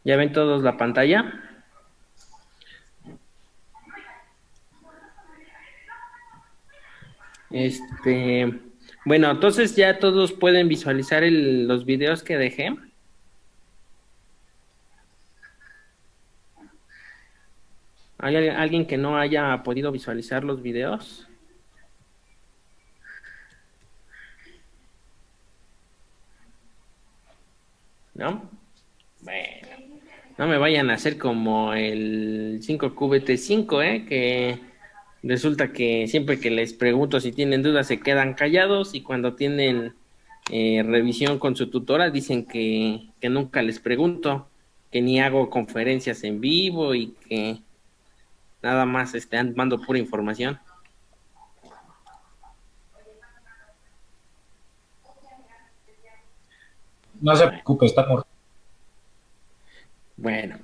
¿Ya ven todos la pantalla? Este, bueno, entonces ya todos pueden visualizar los videos que dejé. ¿Hay alguien que no haya podido visualizar los videos? ¿No? Bueno, no me vayan a hacer como el 5QBT5, que resulta que siempre que les pregunto si tienen dudas se quedan callados y cuando tienen revisión con su tutora dicen que nunca les pregunto, que ni hago conferencias en vivo y que nada más mando pura información. No se Bueno, preocupe, estamos. bueno.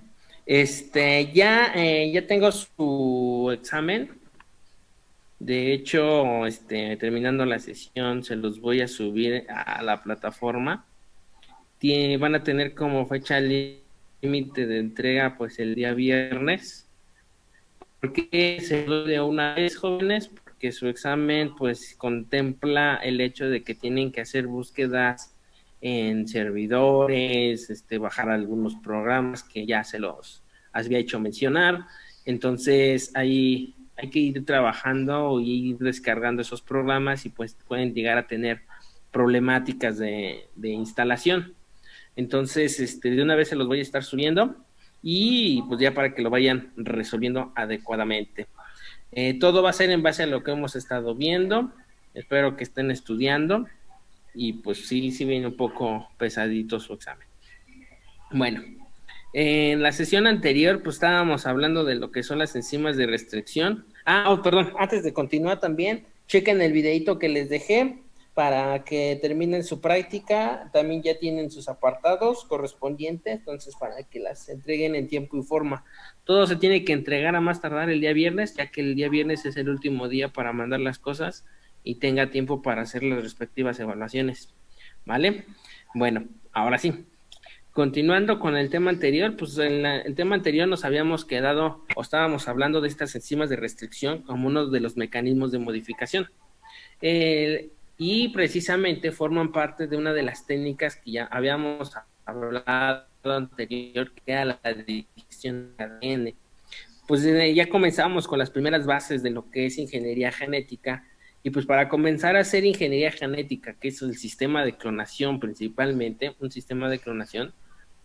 Ya tengo su examen. De hecho, terminando la sesión, se los voy a subir a la plataforma. Van a tener como fecha límite de entrega, pues el día viernes. ¿Por qué se lo de una vez, jóvenes? Porque su examen, pues, contempla el hecho de que tienen que hacer búsquedas en servidores, bajar algunos programas que ya se los había hecho mencionar. Entonces, ahí hay que ir trabajando y ir descargando esos programas y pues pueden llegar a tener problemáticas de instalación. Entonces, de una vez se los voy a estar subiendo y pues ya para que lo vayan resolviendo adecuadamente. Todo va a ser en base a lo que hemos estado viendo. Espero que estén estudiando y pues sí, sí viene un poco pesadito su examen. Bueno, en la sesión anterior pues estábamos hablando de lo que son las enzimas de restricción. Perdón, antes de continuar también, chequen el videito que les dejé para que terminen su práctica. También ya tienen sus apartados correspondientes, entonces para que las entreguen en tiempo y forma. Todo se tiene que entregar a más tardar el día viernes, ya que el día viernes es el último día para mandar las cosas y tenga tiempo para hacer las respectivas evaluaciones. ¿Vale? Bueno, ahora sí. Continuando con el tema anterior, pues en el tema anterior nos habíamos quedado o estábamos hablando de estas enzimas de restricción como uno de los mecanismos de modificación. Y precisamente forman parte de una de las técnicas que ya habíamos hablado anterior, que era la digestión de ADN. Pues ya comenzamos con las primeras bases de lo que es ingeniería genética. Y pues para comenzar a hacer ingeniería genética, que es el sistema de clonación principalmente, un sistema de clonación,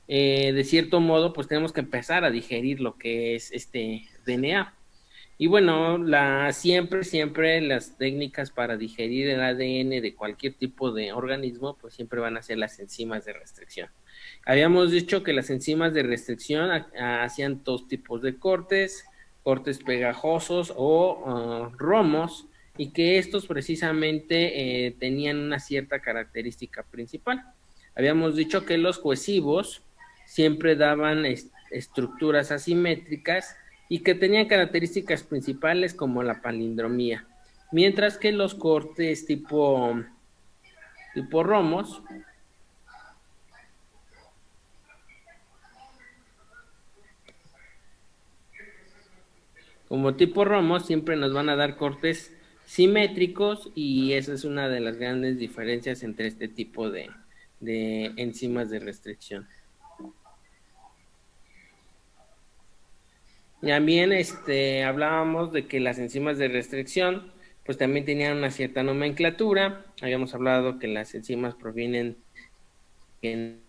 de cierto modo, pues tenemos que empezar a digerir lo que es este DNA. Y bueno, siempre las técnicas para digerir el ADN de cualquier tipo de organismo, pues siempre van a ser las enzimas de restricción. Habíamos dicho que las enzimas de restricción hacían dos tipos de cortes, cortes pegajosos o romos, y que estos precisamente tenían una cierta característica principal. Habíamos dicho que los cohesivos siempre daban estructuras asimétricas y que tenían características principales como la palindromía, mientras que los cortes tipo romos, como tipo romos, siempre nos van a dar cortes simétricos y esa es una de las grandes diferencias entre este tipo de enzimas de restricción. También hablábamos de que las enzimas de restricción pues también tenían una cierta nomenclatura. Habíamos hablado que las enzimas provienen en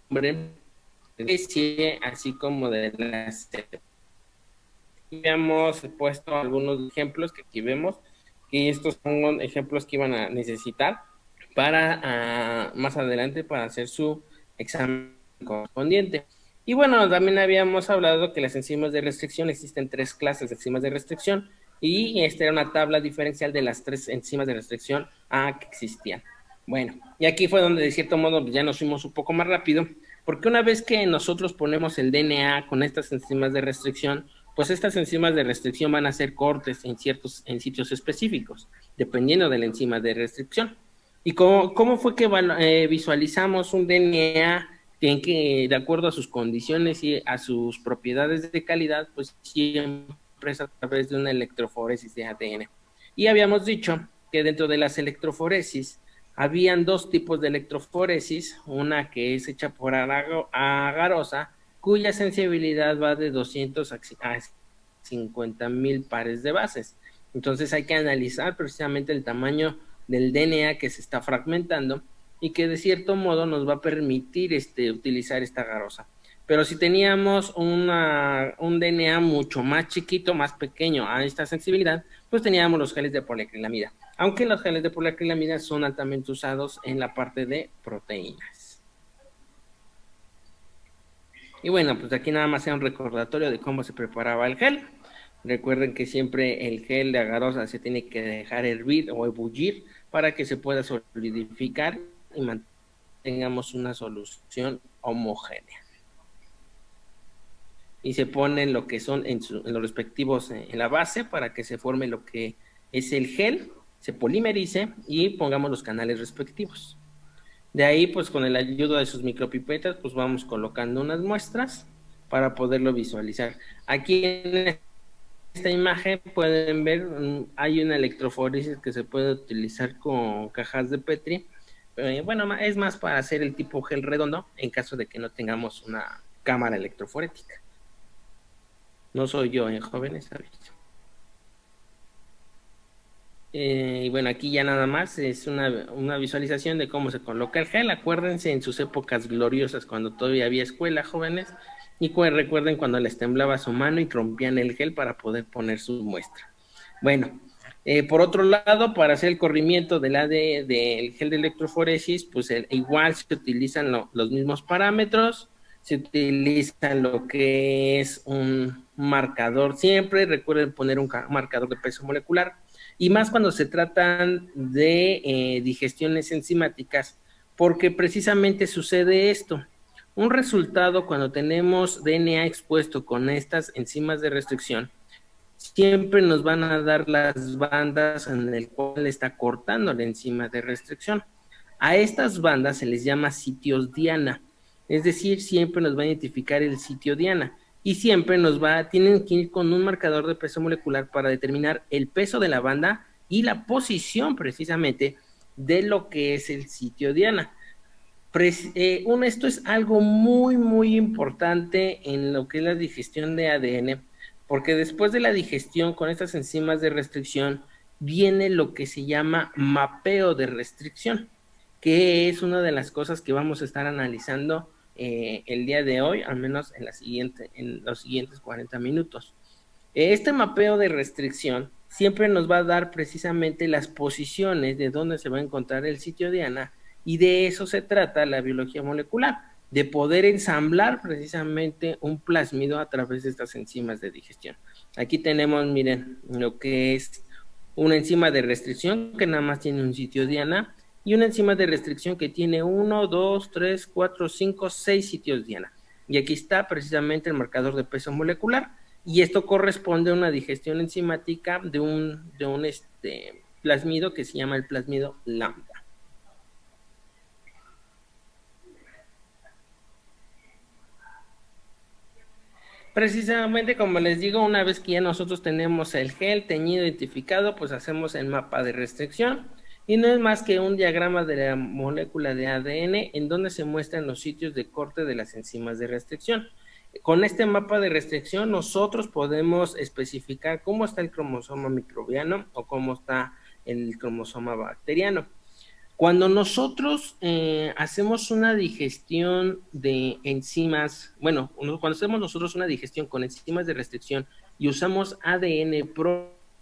nombre de especie, así como de las... Habíamos puesto algunos ejemplos que aquí vemos, y estos son ejemplos que iban a necesitar para más adelante para hacer su examen correspondiente. Y bueno, también habíamos hablado que las enzimas de restricción, existen tres clases de enzimas de restricción y esta era una tabla diferencial de las tres enzimas de restricción que existían. Bueno, y aquí fue donde de cierto modo ya nos fuimos un poco más rápido, porque una vez que nosotros ponemos el DNA con estas enzimas de restricción, pues estas enzimas de restricción van a hacer cortes en sitios específicos, dependiendo de la enzima de restricción. ¿Y cómo fue que visualizamos un DNA tienen que, de acuerdo a sus condiciones y a sus propiedades de calidad, pues siempre es a través de una electroforesis de ADN. Y habíamos dicho que dentro de las electroforesis habían dos tipos de electroforesis, una que es hecha por agarosa, cuya sensibilidad va de 200 a 50,000 pares de bases. Entonces hay que analizar precisamente el tamaño del DNA que se está fragmentando y que de cierto modo nos va a permitir utilizar esta agarosa. Pero si teníamos un DNA mucho más chiquito, más pequeño a esta sensibilidad, pues teníamos los geles de poliacrilamida. Aunque los geles de poliacrilamida son altamente usados en la parte de proteínas. Y bueno, pues aquí nada más sea un recordatorio de cómo se preparaba el gel. Recuerden que siempre el gel de agarosa se tiene que dejar hervir o ebullir para que se pueda solidificar y mantengamos una solución homogénea. Y se ponen lo que son en los respectivos en la base para que se forme lo que es el gel, se polimerice y pongamos los canales respectivos. De ahí, pues con la ayuda de sus micropipetas, pues vamos colocando unas muestras para poderlo visualizar. Aquí en esta imagen pueden ver, hay una electroforesis que se puede utilizar con cajas de Petri. Bueno, es más para hacer el tipo gel redondo en caso de que no tengamos una cámara electroforética. No soy yo, jóvenes, ¿sabes? Y bueno, aquí ya nada más es una visualización de cómo se coloca el gel. Acuérdense en sus épocas gloriosas cuando todavía había escuela, jóvenes, y recuerden cuando les temblaba su mano y rompían el gel para poder poner su muestra. Bueno, por otro lado, para hacer el corrimiento del gel de electroforesis, pues igual se utilizan los mismos parámetros, se utiliza lo que es un marcador siempre, recuerden poner un marcador de peso molecular, y más cuando se tratan de digestiones enzimáticas, porque precisamente sucede esto. Un resultado cuando tenemos DNA expuesto con estas enzimas de restricción, siempre nos van a dar las bandas en el cual está cortando la enzima de restricción. A estas bandas se les llama sitios diana, es decir, siempre nos va a identificar el sitio diana y siempre tienen que ir con un marcador de peso molecular para determinar el peso de la banda y la posición precisamente de lo que es el sitio diana. Esto es algo muy, muy importante en lo que es la digestión de ADN, porque después de la digestión con estas enzimas de restricción viene lo que se llama mapeo de restricción, que es una de las cosas que vamos a estar analizando el día de hoy, al menos en los siguientes 40 minutos. Este mapeo de restricción siempre nos va a dar precisamente las posiciones de dónde se va a encontrar el sitio diana, y de eso se trata la biología molecular, de poder ensamblar precisamente un plásmido a través de estas enzimas de digestión. Aquí tenemos, miren, lo que es una enzima de restricción que nada más tiene un sitio diana y una enzima de restricción que tiene 1, 2, 3, 4, 5, 6 sitios diana. Y aquí está precisamente el marcador de peso molecular. Y esto corresponde a una digestión enzimática de un plásmido que se llama el plásmido lambda. Precisamente como les digo, una vez que ya nosotros tenemos el gel teñido identificado, pues hacemos el mapa de restricción y no es más que un diagrama de la molécula de ADN en donde se muestran los sitios de corte de las enzimas de restricción. Con este mapa de restricción nosotros podemos especificar cómo está el cromosoma microbiano o cómo está el cromosoma bacteriano. Cuando nosotros hacemos una digestión de enzimas, bueno, cuando hacemos nosotros una digestión con enzimas de restricción y usamos ADN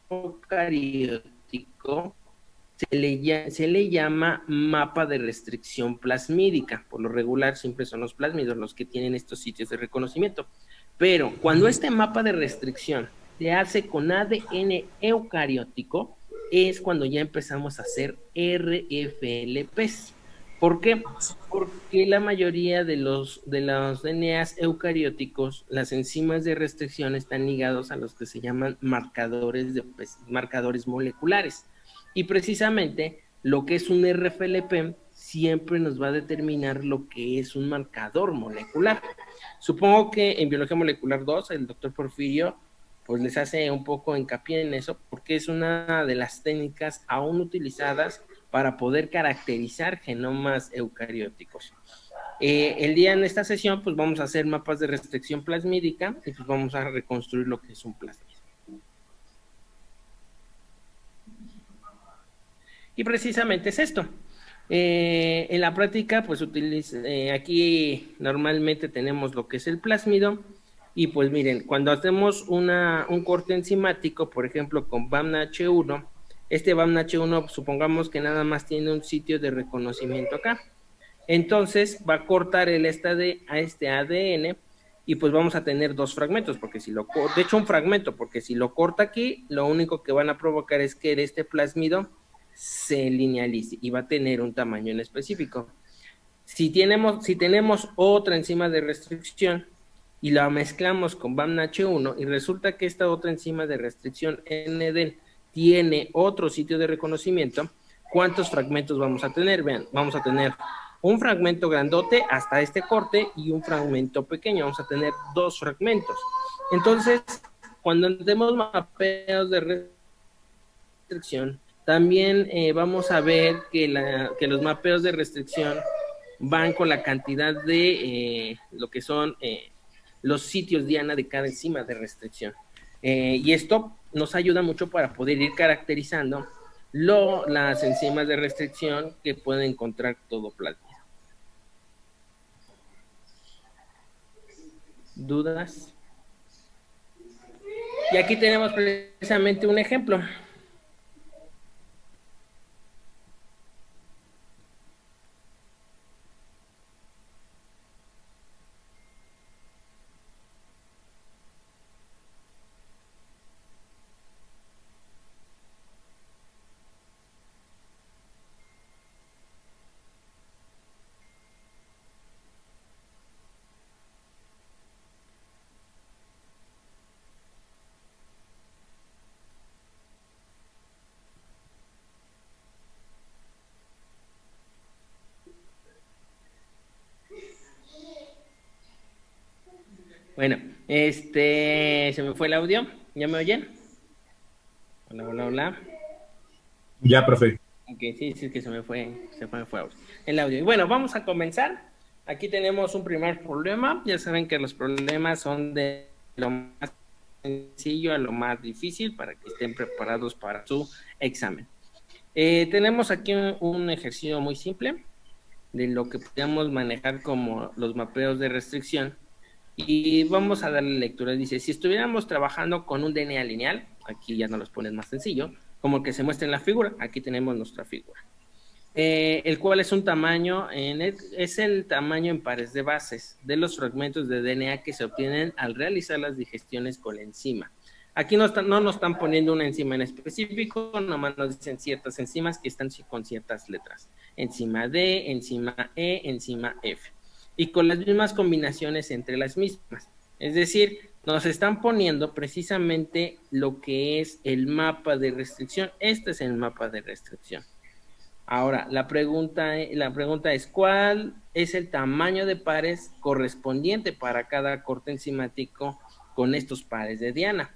procariótico, se le llama mapa de restricción plasmídica. Por lo regular siempre son los plásmidos los que tienen estos sitios de reconocimiento. Pero cuando este mapa de restricción se hace con ADN eucariótico, es cuando ya empezamos a hacer RFLPs. ¿Por qué? Porque la mayoría de los DNAs eucarióticos, las enzimas de restricción están ligados a los que se llaman marcadores moleculares. Y precisamente lo que es un RFLP siempre nos va a determinar lo que es un marcador molecular. Supongo que en biología molecular 2, el doctor Porfirio, pues les hace un poco hincapié en eso, porque es una de las técnicas aún utilizadas para poder caracterizar genomas eucarióticos. El día en esta sesión, pues vamos a hacer mapas de restricción plasmídica y pues vamos a reconstruir lo que es un plasmido. Y precisamente es esto. En la práctica, pues aquí normalmente tenemos lo que es el plásmido y pues miren, cuando hacemos un corte enzimático, por ejemplo, con BAMNH1, este BAMNH1 supongamos que nada más tiene un sitio de reconocimiento acá. Entonces va a cortar a este ADN y pues vamos a tener dos fragmentos, porque de hecho un fragmento, porque si lo corta aquí, lo único que van a provocar es que este plásmido se linealice y va a tener un tamaño en específico. Si tenemos otra enzima de restricción y la mezclamos con BAMNH1 y resulta que esta otra enzima de restricción NDEL tiene otro sitio de reconocimiento, ¿cuántos fragmentos vamos a tener? Vean, vamos a tener un fragmento grandote hasta este corte y un fragmento pequeño. Vamos a tener dos fragmentos. Entonces, cuando tenemos mapeos de restricción, también vamos a ver que los mapeos de restricción van con la cantidad de lo que son los sitios diana de cada enzima de restricción. Y esto nos ayuda mucho para poder ir caracterizando las enzimas de restricción que pueden encontrar todo plásmido. ¿Dudas? Y aquí tenemos precisamente un ejemplo. Bueno, se me fue el audio. ¿Ya me oyen? Hola, hola, hola. Ya, profe. Ok, sí, sí, que se me fue el audio. Y bueno, vamos a comenzar. Aquí tenemos un primer problema. Ya saben que los problemas son de lo más sencillo a lo más difícil para que estén preparados para su examen. Tenemos aquí un ejercicio muy simple de lo que podemos manejar como los mapeos de restricción. Y vamos a darle lectura. Dice, si estuviéramos trabajando con un DNA lineal, aquí ya nos los pones más sencillo, como el que se muestra en la figura, aquí tenemos nuestra figura. El cual es un tamaño, es el tamaño en pares de bases de los fragmentos de DNA que se obtienen al realizar las digestiones con la enzima. Aquí no nos están poniendo una enzima en específico, nomás nos dicen ciertas enzimas que están con ciertas letras. Enzima D, enzima E, enzima F. Y con las mismas combinaciones entre las mismas. Es decir, nos están poniendo precisamente lo que es el mapa de restricción. Este es el mapa de restricción. Ahora, la pregunta es, ¿cuál es el tamaño de pares correspondiente para cada corte enzimático con estos pares de diana?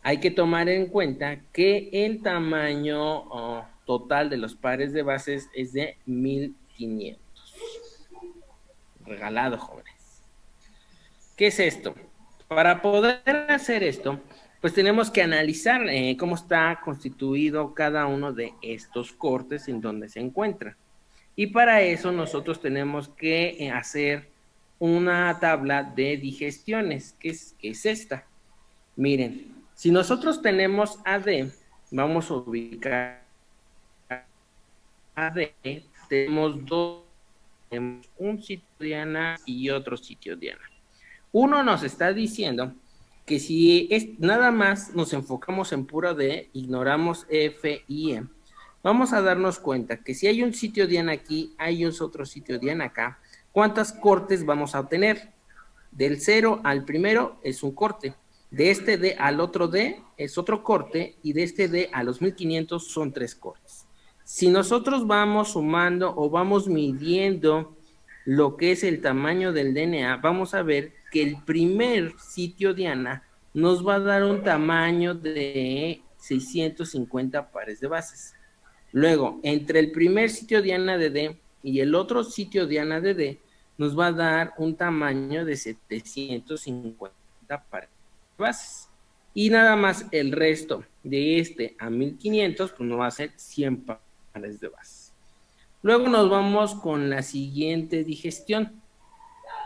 Hay que tomar en cuenta que el tamaño total de los pares de bases es de 1500. Regalado, jóvenes. ¿Qué es esto? Para poder hacer esto, pues tenemos que analizar cómo está constituido cada uno de estos cortes en donde se encuentran. Y para eso nosotros tenemos que hacer una tabla de digestiones, que es esta. Miren, si nosotros tenemos AD, vamos a ubicar AD, tenemos dos, tenemos un sitio diana y otro sitio diana. Uno nos está diciendo que si nada más nos enfocamos en puro D, ignoramos F y E, vamos a darnos cuenta que si hay un sitio diana aquí, hay otro sitio diana acá, ¿cuántas cortes vamos a obtener? Del 0 al primero es un corte, de este D al otro D es otro corte y de este D a los 1500 son 3 cortes. Si nosotros vamos sumando o vamos midiendo lo que es el tamaño del DNA, vamos a ver que el primer sitio Diana nos va a dar un tamaño de 650 pares de bases. Luego, entre el primer sitio Diana de D y el otro sitio Diana de D, nos va a dar un tamaño de 750 pares de bases. Y nada más el resto de este a 1500, pues nos va a ser 100 pares de bases. Luego nos vamos con la siguiente digestión,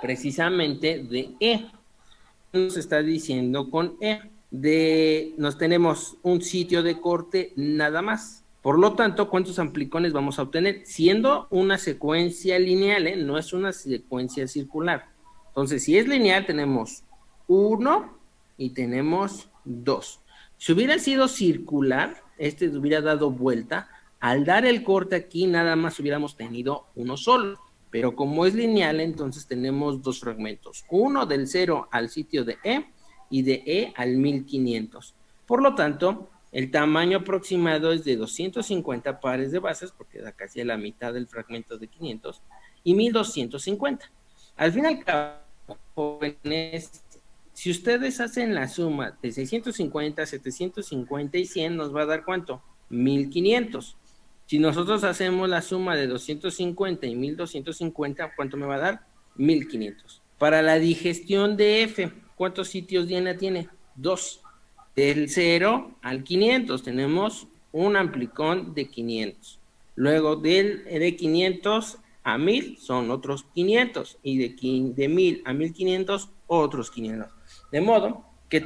precisamente de E. Nos está diciendo con E. Nos tenemos un sitio de corte nada más. Por lo tanto, ¿cuántos amplicones vamos a obtener? Siendo una secuencia lineal, no es una secuencia circular. Entonces, si es lineal, tenemos 1 y tenemos 2. Si hubiera sido circular, este hubiera dado vuelta. Al dar el corte aquí, nada más hubiéramos tenido uno solo. Pero como es lineal, entonces tenemos dos fragmentos. Uno del 0 al sitio de E y de E al 1500. Por lo tanto, el tamaño aproximado es de 250 pares de bases, porque da casi a la mitad del fragmento de 500, y 1250. Al fin y al cabo, jóvenes, si ustedes hacen la suma de 650, 750 y 100, nos va a dar ¿cuánto? 1500. Si nosotros hacemos la suma de 250 y 1250, ¿cuánto me va a dar? 1500. Para la digestión de F, ¿cuántos sitios Diana tiene? 2. Del 0 al 500 tenemos un amplicón de 500. Luego de 500 a 1000 son otros 500 y de 1000 a 1500 otros 500. De modo que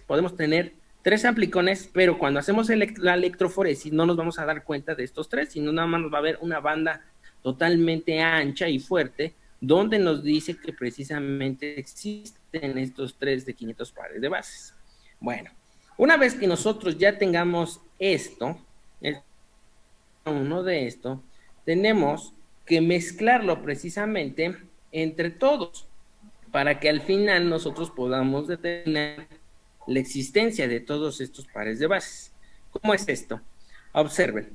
podemos tener 3 amplicones, pero cuando hacemos la electroforesis no nos vamos a dar cuenta de estos 3, sino nada más nos va a ver una banda totalmente ancha y fuerte, donde nos dice que precisamente existen estos 3 de 500 pares de bases. Bueno, una vez que nosotros ya tengamos uno de esto, tenemos que mezclarlo precisamente entre todos, para que al final nosotros podamos determinar la existencia de todos estos pares de bases. ¿Cómo es esto? Observen.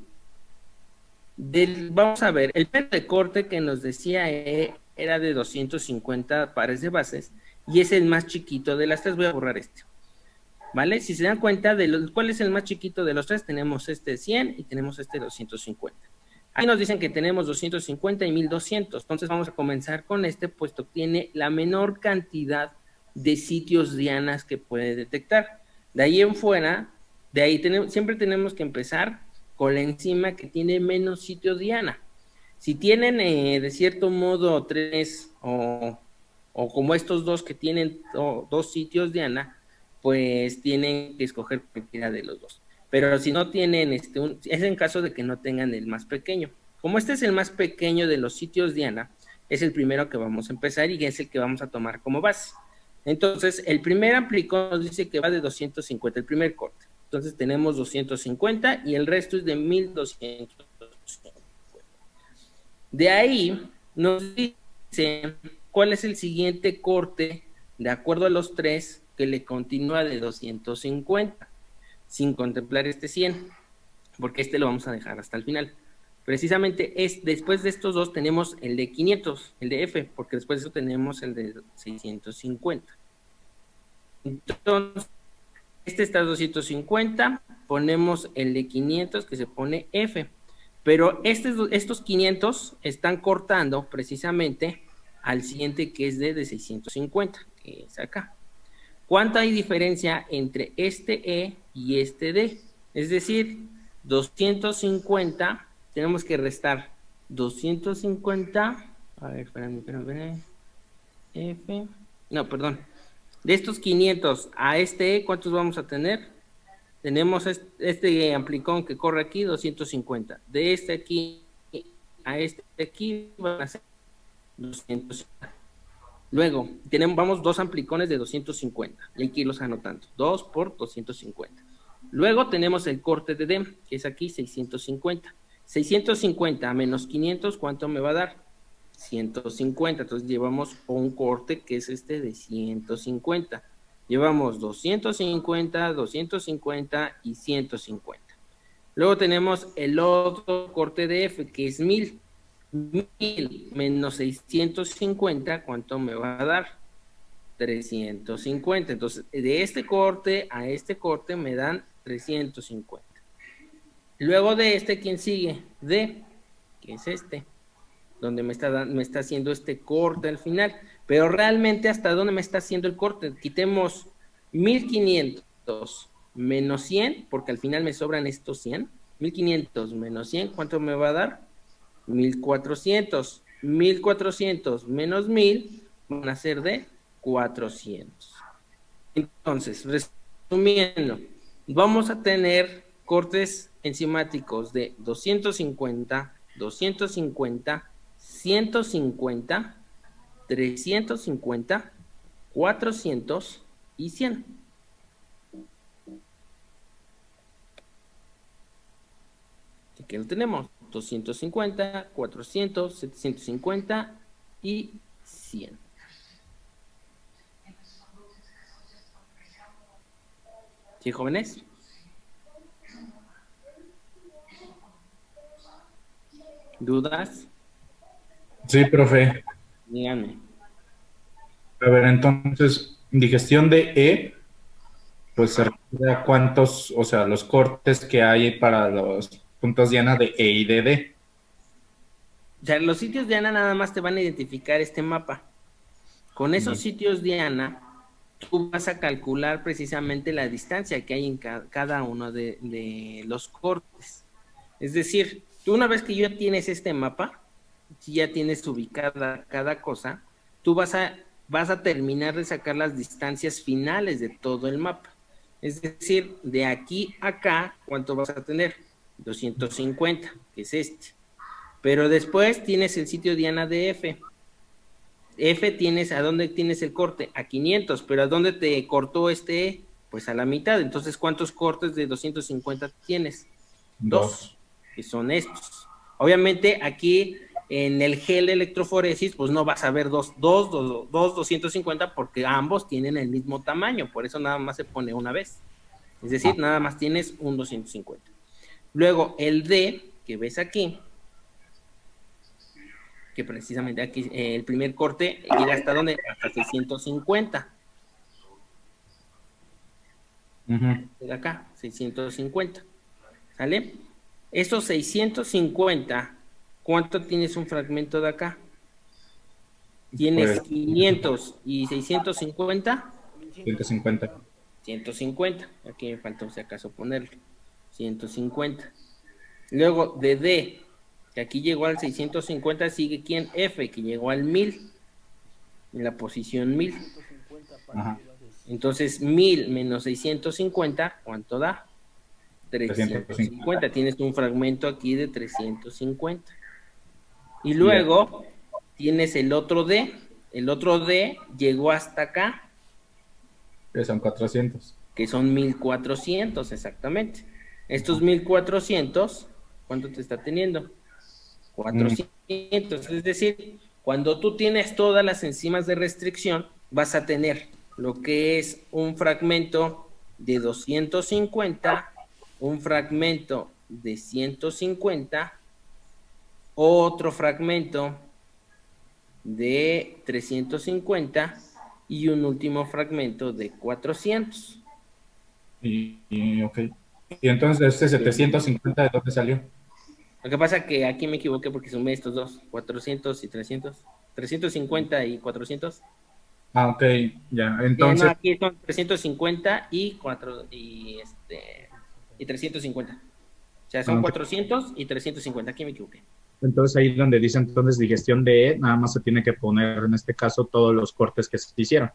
Vamos a ver, el plan de corte que nos decía era de 250 pares de bases y es el más chiquito de las tres. Voy a borrar este. ¿Vale? Si se dan cuenta de cuál es el más chiquito de los tres, tenemos este 100 y tenemos este 250. Aquí nos dicen que tenemos 250 y 1200, entonces vamos a comenzar con este, puesto que tiene la menor cantidad de sitios dianas que puede detectar. De ahí en fuera, siempre tenemos que empezar con la enzima que tiene menos sitios diana. Si tienen de cierto modo 3 o como estos dos que tienen 2 sitios diana, pues tienen que escoger cualquiera de los dos. Pero si no tienen, es en caso de que no tengan el más pequeño. Como este es el más pequeño de los sitios Diana, es el primero que vamos a empezar y es el que vamos a tomar como base. Entonces, el primer amplicón nos dice que va de 250, el primer corte. Entonces, tenemos 250 y el resto es de 1250. De ahí, nos dice cuál es el siguiente corte, de acuerdo a los tres, que le continúa de 250, sin contemplar este 100, porque este lo vamos a dejar hasta el final. Precisamente después de estos dos tenemos el de 500, el de F, porque después de eso tenemos el de 650. Entonces, este está 250, ponemos el de 500 que se pone F, pero estos 500 están cortando precisamente al siguiente que es de 650, que es acá. ¿Cuánta hay diferencia entre este E y este D? Es decir, 250, tenemos que restar 250, a ver, espérame, F, no, perdón, de estos 500 a este E, ¿cuántos vamos a tener? Tenemos este amplicón que corre aquí, 250, de este aquí a este aquí van a ser 250. Luego, vamos 2 amplicones de 250, y hay que irlos anotando, 2 por 250. Luego tenemos el corte de D, que es aquí 650. 650 menos 500, ¿cuánto me va a dar? 150, entonces llevamos un corte que es este de 150. Llevamos 250, 250 y 150. Luego tenemos el otro corte de F, que es 1000. 1000 menos 650, ¿cuánto me va a dar? 350. Entonces, de este corte a este corte me dan 350. Luego de este, ¿quién sigue? D, que es este, donde me está haciendo este corte al final. Pero realmente, ¿hasta dónde me está haciendo el corte? Quitemos 1500 menos 100, porque al final me sobran estos 100. 1500 menos 100, ¿cuánto me va a dar? 1400. 1400 menos 1000 van a ser de 400. Entonces, resumiendo, vamos a tener cortes enzimáticos de 250, 250, 150, 350, 400 y 100. Aquí lo tenemos: 250, 400, 750 y 100. ¿Sí, jóvenes? ¿Dudas? Sí, profe. Díganme. A ver, entonces, digestión de E, pues se refiere a cuántos, o sea, los cortes que hay para los puntos diana de E y de D. O sea, los sitios de Ana nada más te van a identificar este mapa. Con esos sitios de Ana, tú vas a calcular precisamente la distancia que hay en cada uno de los cortes. Es decir, tú una vez que ya tienes este mapa, si ya tienes ubicada cada cosa, tú vas a terminar de sacar las distancias finales de todo el mapa. Es decir, de aquí a acá, ¿cuánto vas a tener? 250, que es este. Pero después tienes el sitio Diana de F. F tienes, ¿a dónde tienes el corte? A 500, pero ¿a dónde te cortó este E? Pues a la mitad. Entonces, ¿cuántos cortes de 250 tienes? Dos. Dos, que son estos. Obviamente, aquí en el gel de electroforesis, pues no vas a ver dos 250 porque ambos tienen el mismo tamaño. Por eso nada más se pone una vez. Es decir, nada más tienes un 250. Luego, el D, que ves aquí, que precisamente aquí el primer corte llega hasta donde, hasta 650. De acá, 650. ¿Sale? Estos 650, ¿cuánto tienes un fragmento de acá? Tienes Pues 500 y 650. 150. 150. Aquí me faltó, si acaso, ponerlo. 150. Luego de D, que aquí llegó al 650, sigue ¿quién? F, que llegó al 1000, en la posición 1000. Ajá. Entonces, 1000 menos 650, ¿cuánto da? 350. 350. Tienes un fragmento aquí de 350. Y Y luego tienes el otro D. El otro D llegó hasta acá, que son 400. que son 1400 exactamente. Estos 1400, ¿cuánto te está teniendo? 400. Es decir, cuando tú tienes todas las enzimas de restricción, vas a tener lo que es un fragmento de 250, un fragmento de 150, otro fragmento de 350 y un último fragmento de 400. Ok. Y entonces, este 750, ¿de dónde salió? Lo que pasa es que aquí me equivoqué porque sumé estos dos, 400 y 300. 350 y 400. Ah, ok, ya. No, Entonces, aquí son 350 y 350. O sea, son ah, ok. 400 y 350. Aquí me equivoqué. Entonces ahí donde dice entonces digestión de E, nada más se tiene que poner en este caso todos los cortes que se hicieron.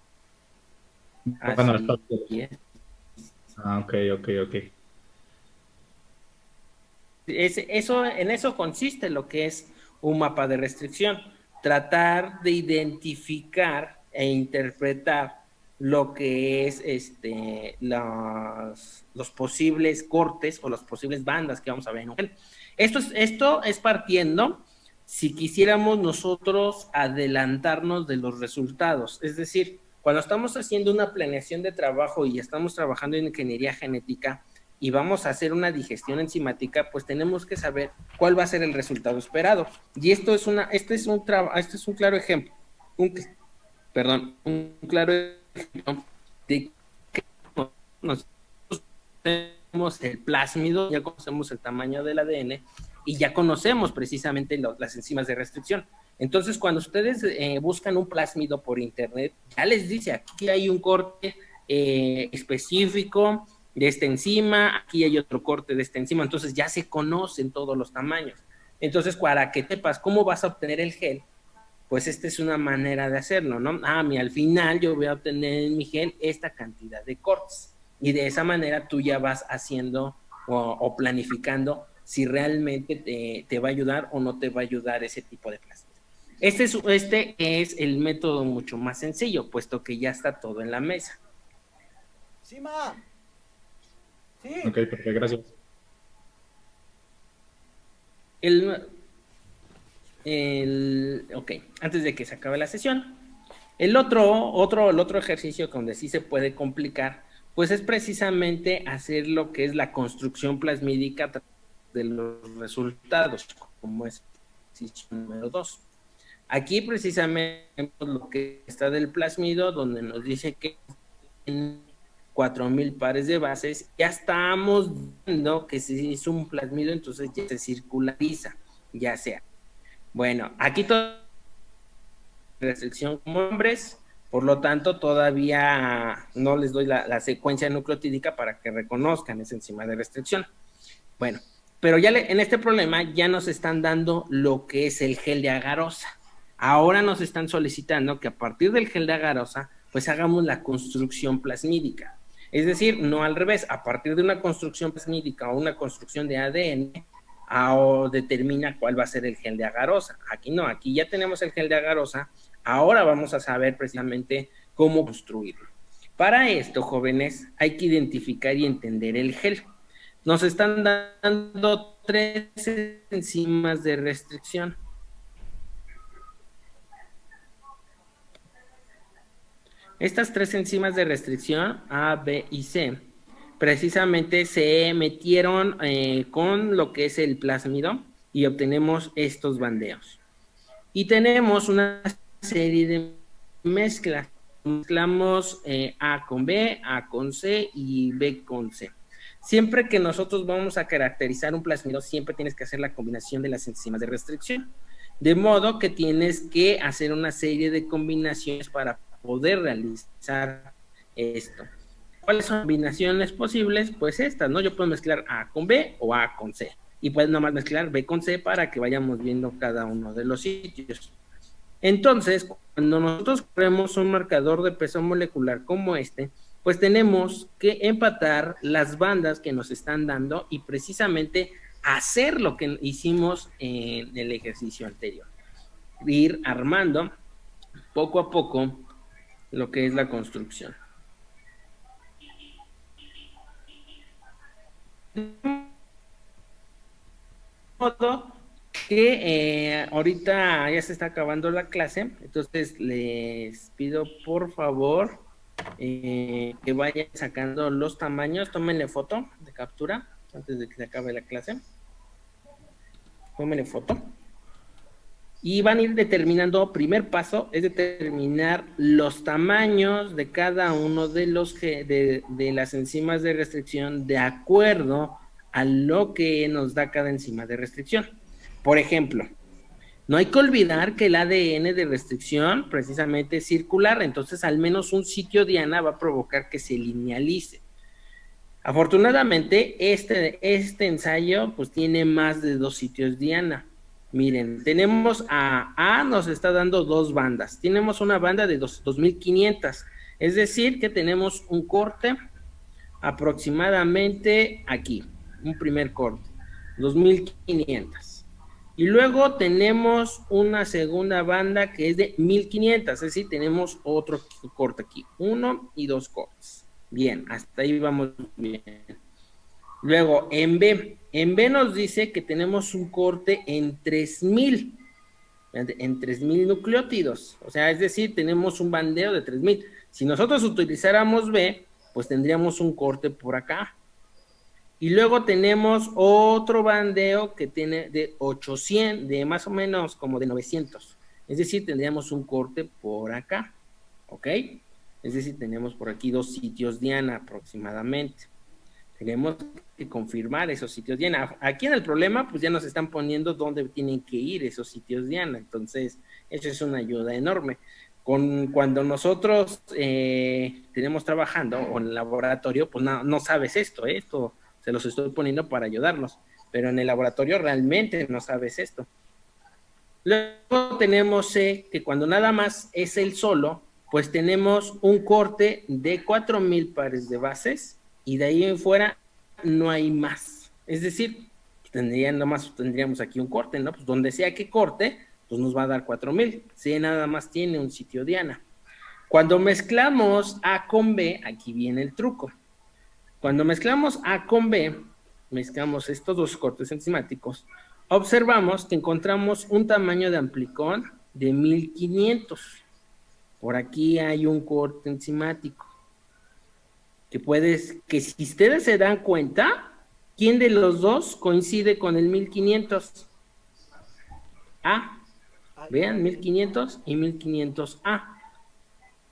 Bueno, Así es. ah, ok, ok, ok. En eso consiste lo que es un mapa de restricción. Tratar de identificar e interpretar lo que es los posibles cortes o las posibles bandas que vamos a ver en un gel. Esto es partiendo si quisiéramos nosotros adelantarnos de los resultados. Es decir, cuando estamos haciendo una planeación de trabajo y estamos trabajando en ingeniería genética, y vamos a hacer una digestión enzimática, pues tenemos que saber cuál va a ser el resultado esperado. Y este es un claro ejemplo, un claro ejemplo de que nosotros tenemos el plásmido, ya conocemos el tamaño del ADN y ya conocemos precisamente las enzimas de restricción. Entonces, cuando ustedes buscan un plásmido por internet, ya les dice, aquí hay un corte específico de esta enzima, aquí hay otro corte de esta enzima, entonces ya se conocen todos los tamaños. Entonces, para que sepas cómo vas a obtener el gel, pues esta es una manera de hacerlo, ¿no? Al final yo voy a obtener en mi gel esta cantidad de cortes. Y de esa manera tú ya vas haciendo o planificando si realmente te va a ayudar o no te va a ayudar ese tipo de plástico. Este es el método mucho más sencillo, puesto que ya está todo en la mesa. Sí, ma. Sí. Ok, perfecto, gracias. Ok, antes de que se acabe la sesión, el otro ejercicio donde sí se puede complicar, pues es precisamente hacer lo que es la construcción plasmídica de los resultados, como es el ejercicio número 2. Aquí precisamente lo que está del plásmido, donde nos dice que en 4000 pares de bases, ya estamos viendo que si es un plásmido, entonces ya se circulariza, ya sea. Bueno, aquí todo restricción como hombres, por lo tanto todavía no les doy la secuencia nucleotídica para que reconozcan esa enzima de restricción. Bueno, pero ya en este problema ya nos están dando lo que es el gel de agarosa. Ahora nos están solicitando que a partir del gel de agarosa, pues hagamos la construcción plasmídica. Es decir, no al revés, a partir de una construcción plasmídica o una construcción de ADN, determina cuál va a ser el gel de agarosa. Aquí no, aquí ya tenemos el gel de agarosa, ahora vamos a saber precisamente cómo construirlo. Para esto, jóvenes, hay que identificar y entender el gel. Nos están dando 3 enzimas de restricción. Estas 3 enzimas de restricción, A, B y C, precisamente se metieron con lo que es el plásmido y obtenemos estos bandeos. Y tenemos una serie de mezclas. Mezclamos A con B, A con C y B con C. Siempre que nosotros vamos a caracterizar un plásmido, siempre tienes que hacer la combinación de las enzimas de restricción. De modo que tienes que hacer una serie de combinaciones para poder realizar esto. ¿Cuáles son combinaciones posibles? Pues estas, ¿no? Yo puedo mezclar A con B o A con C. Y puedes nomás mezclar B con C para que vayamos viendo cada uno de los sitios. Entonces, cuando nosotros creemos un marcador de peso molecular como este, pues tenemos que empatar las bandas que nos están dando y precisamente hacer lo que hicimos en el ejercicio anterior. Ir armando poco a poco lo que es la construcción. De modo que ahorita ya se está acabando la clase, entonces les pido por favor que vayan sacando los tamaños, tómenle foto de captura antes de que se acabe la clase, tómenle foto y van a ir determinando, primer paso es determinar los tamaños de cada uno de de las enzimas de restricción de acuerdo a lo que nos da cada enzima de restricción. Por ejemplo, no hay que olvidar que el ADN de restricción precisamente es circular, entonces al menos un sitio diana va a provocar que se linealice. Afortunadamente, este ensayo pues tiene más de 2 sitios diana. Miren, tenemos nos está dando 2 bandas. Tenemos una banda de 2500, es decir, que tenemos un corte aproximadamente aquí, un primer corte, 2500. Y luego tenemos una segunda banda que es de 1500, es decir, tenemos otro corte aquí, 1 y 2 cortes. Bien, hasta ahí vamos bien. Luego, en B nos dice que tenemos un corte en 3000 nucleótidos, o sea, es decir, tenemos un bandeo de 3000. Si nosotros utilizáramos B, pues tendríamos un corte por acá. Y luego tenemos otro bandeo que tiene de 800, de más o menos como de 900. Es decir, tendríamos un corte por acá, ¿ok? Es decir, tenemos por aquí 2 sitios Diana aproximadamente. Tenemos que confirmar esos sitios Diana. Aquí en el problema, pues ya nos están poniendo dónde tienen que ir esos sitios Diana. Entonces, eso es una ayuda enorme. Cuando nosotros tenemos trabajando o en el laboratorio, pues no sabes esto se los estoy poniendo para ayudarnos, pero en el laboratorio realmente no sabes esto. Luego tenemos C, que cuando nada más es el solo, pues tenemos un corte de 4000 pares de bases y de ahí en fuera no hay más. Es decir, tendríamos aquí un corte, ¿no? Pues donde sea que corte, pues nos va a dar 4000. Si nada más tiene un sitio Diana. Cuando mezclamos A con B, aquí viene el truco. Cuando mezclamos A con B, mezclamos estos dos cortes enzimáticos, observamos que encontramos un tamaño de amplicón de 1500. Por aquí hay un corte enzimático que si ustedes se dan cuenta, ¿quién de los dos coincide con el 1500? A. Vean, 1500 y 1500A.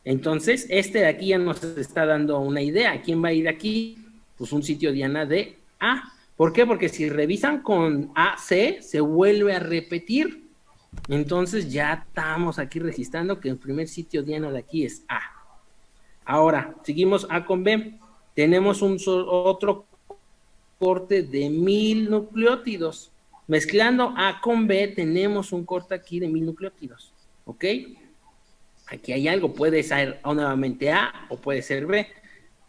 Entonces, este de aquí ya nos está dando una idea. ¿Quién va a ir aquí? Pues un sitio Diana de A. ¿Por qué? Porque si revisan con AC, se vuelve a repetir. Entonces ya estamos aquí registrando que el primer sitio Diana de aquí es A. Ahora, seguimos A con B. Tenemos otro corte de 1000 nucleótidos. Mezclando A con B, tenemos un corte aquí de 1000 nucleótidos. ¿Ok? Aquí hay algo, puede ser nuevamente A o puede ser B.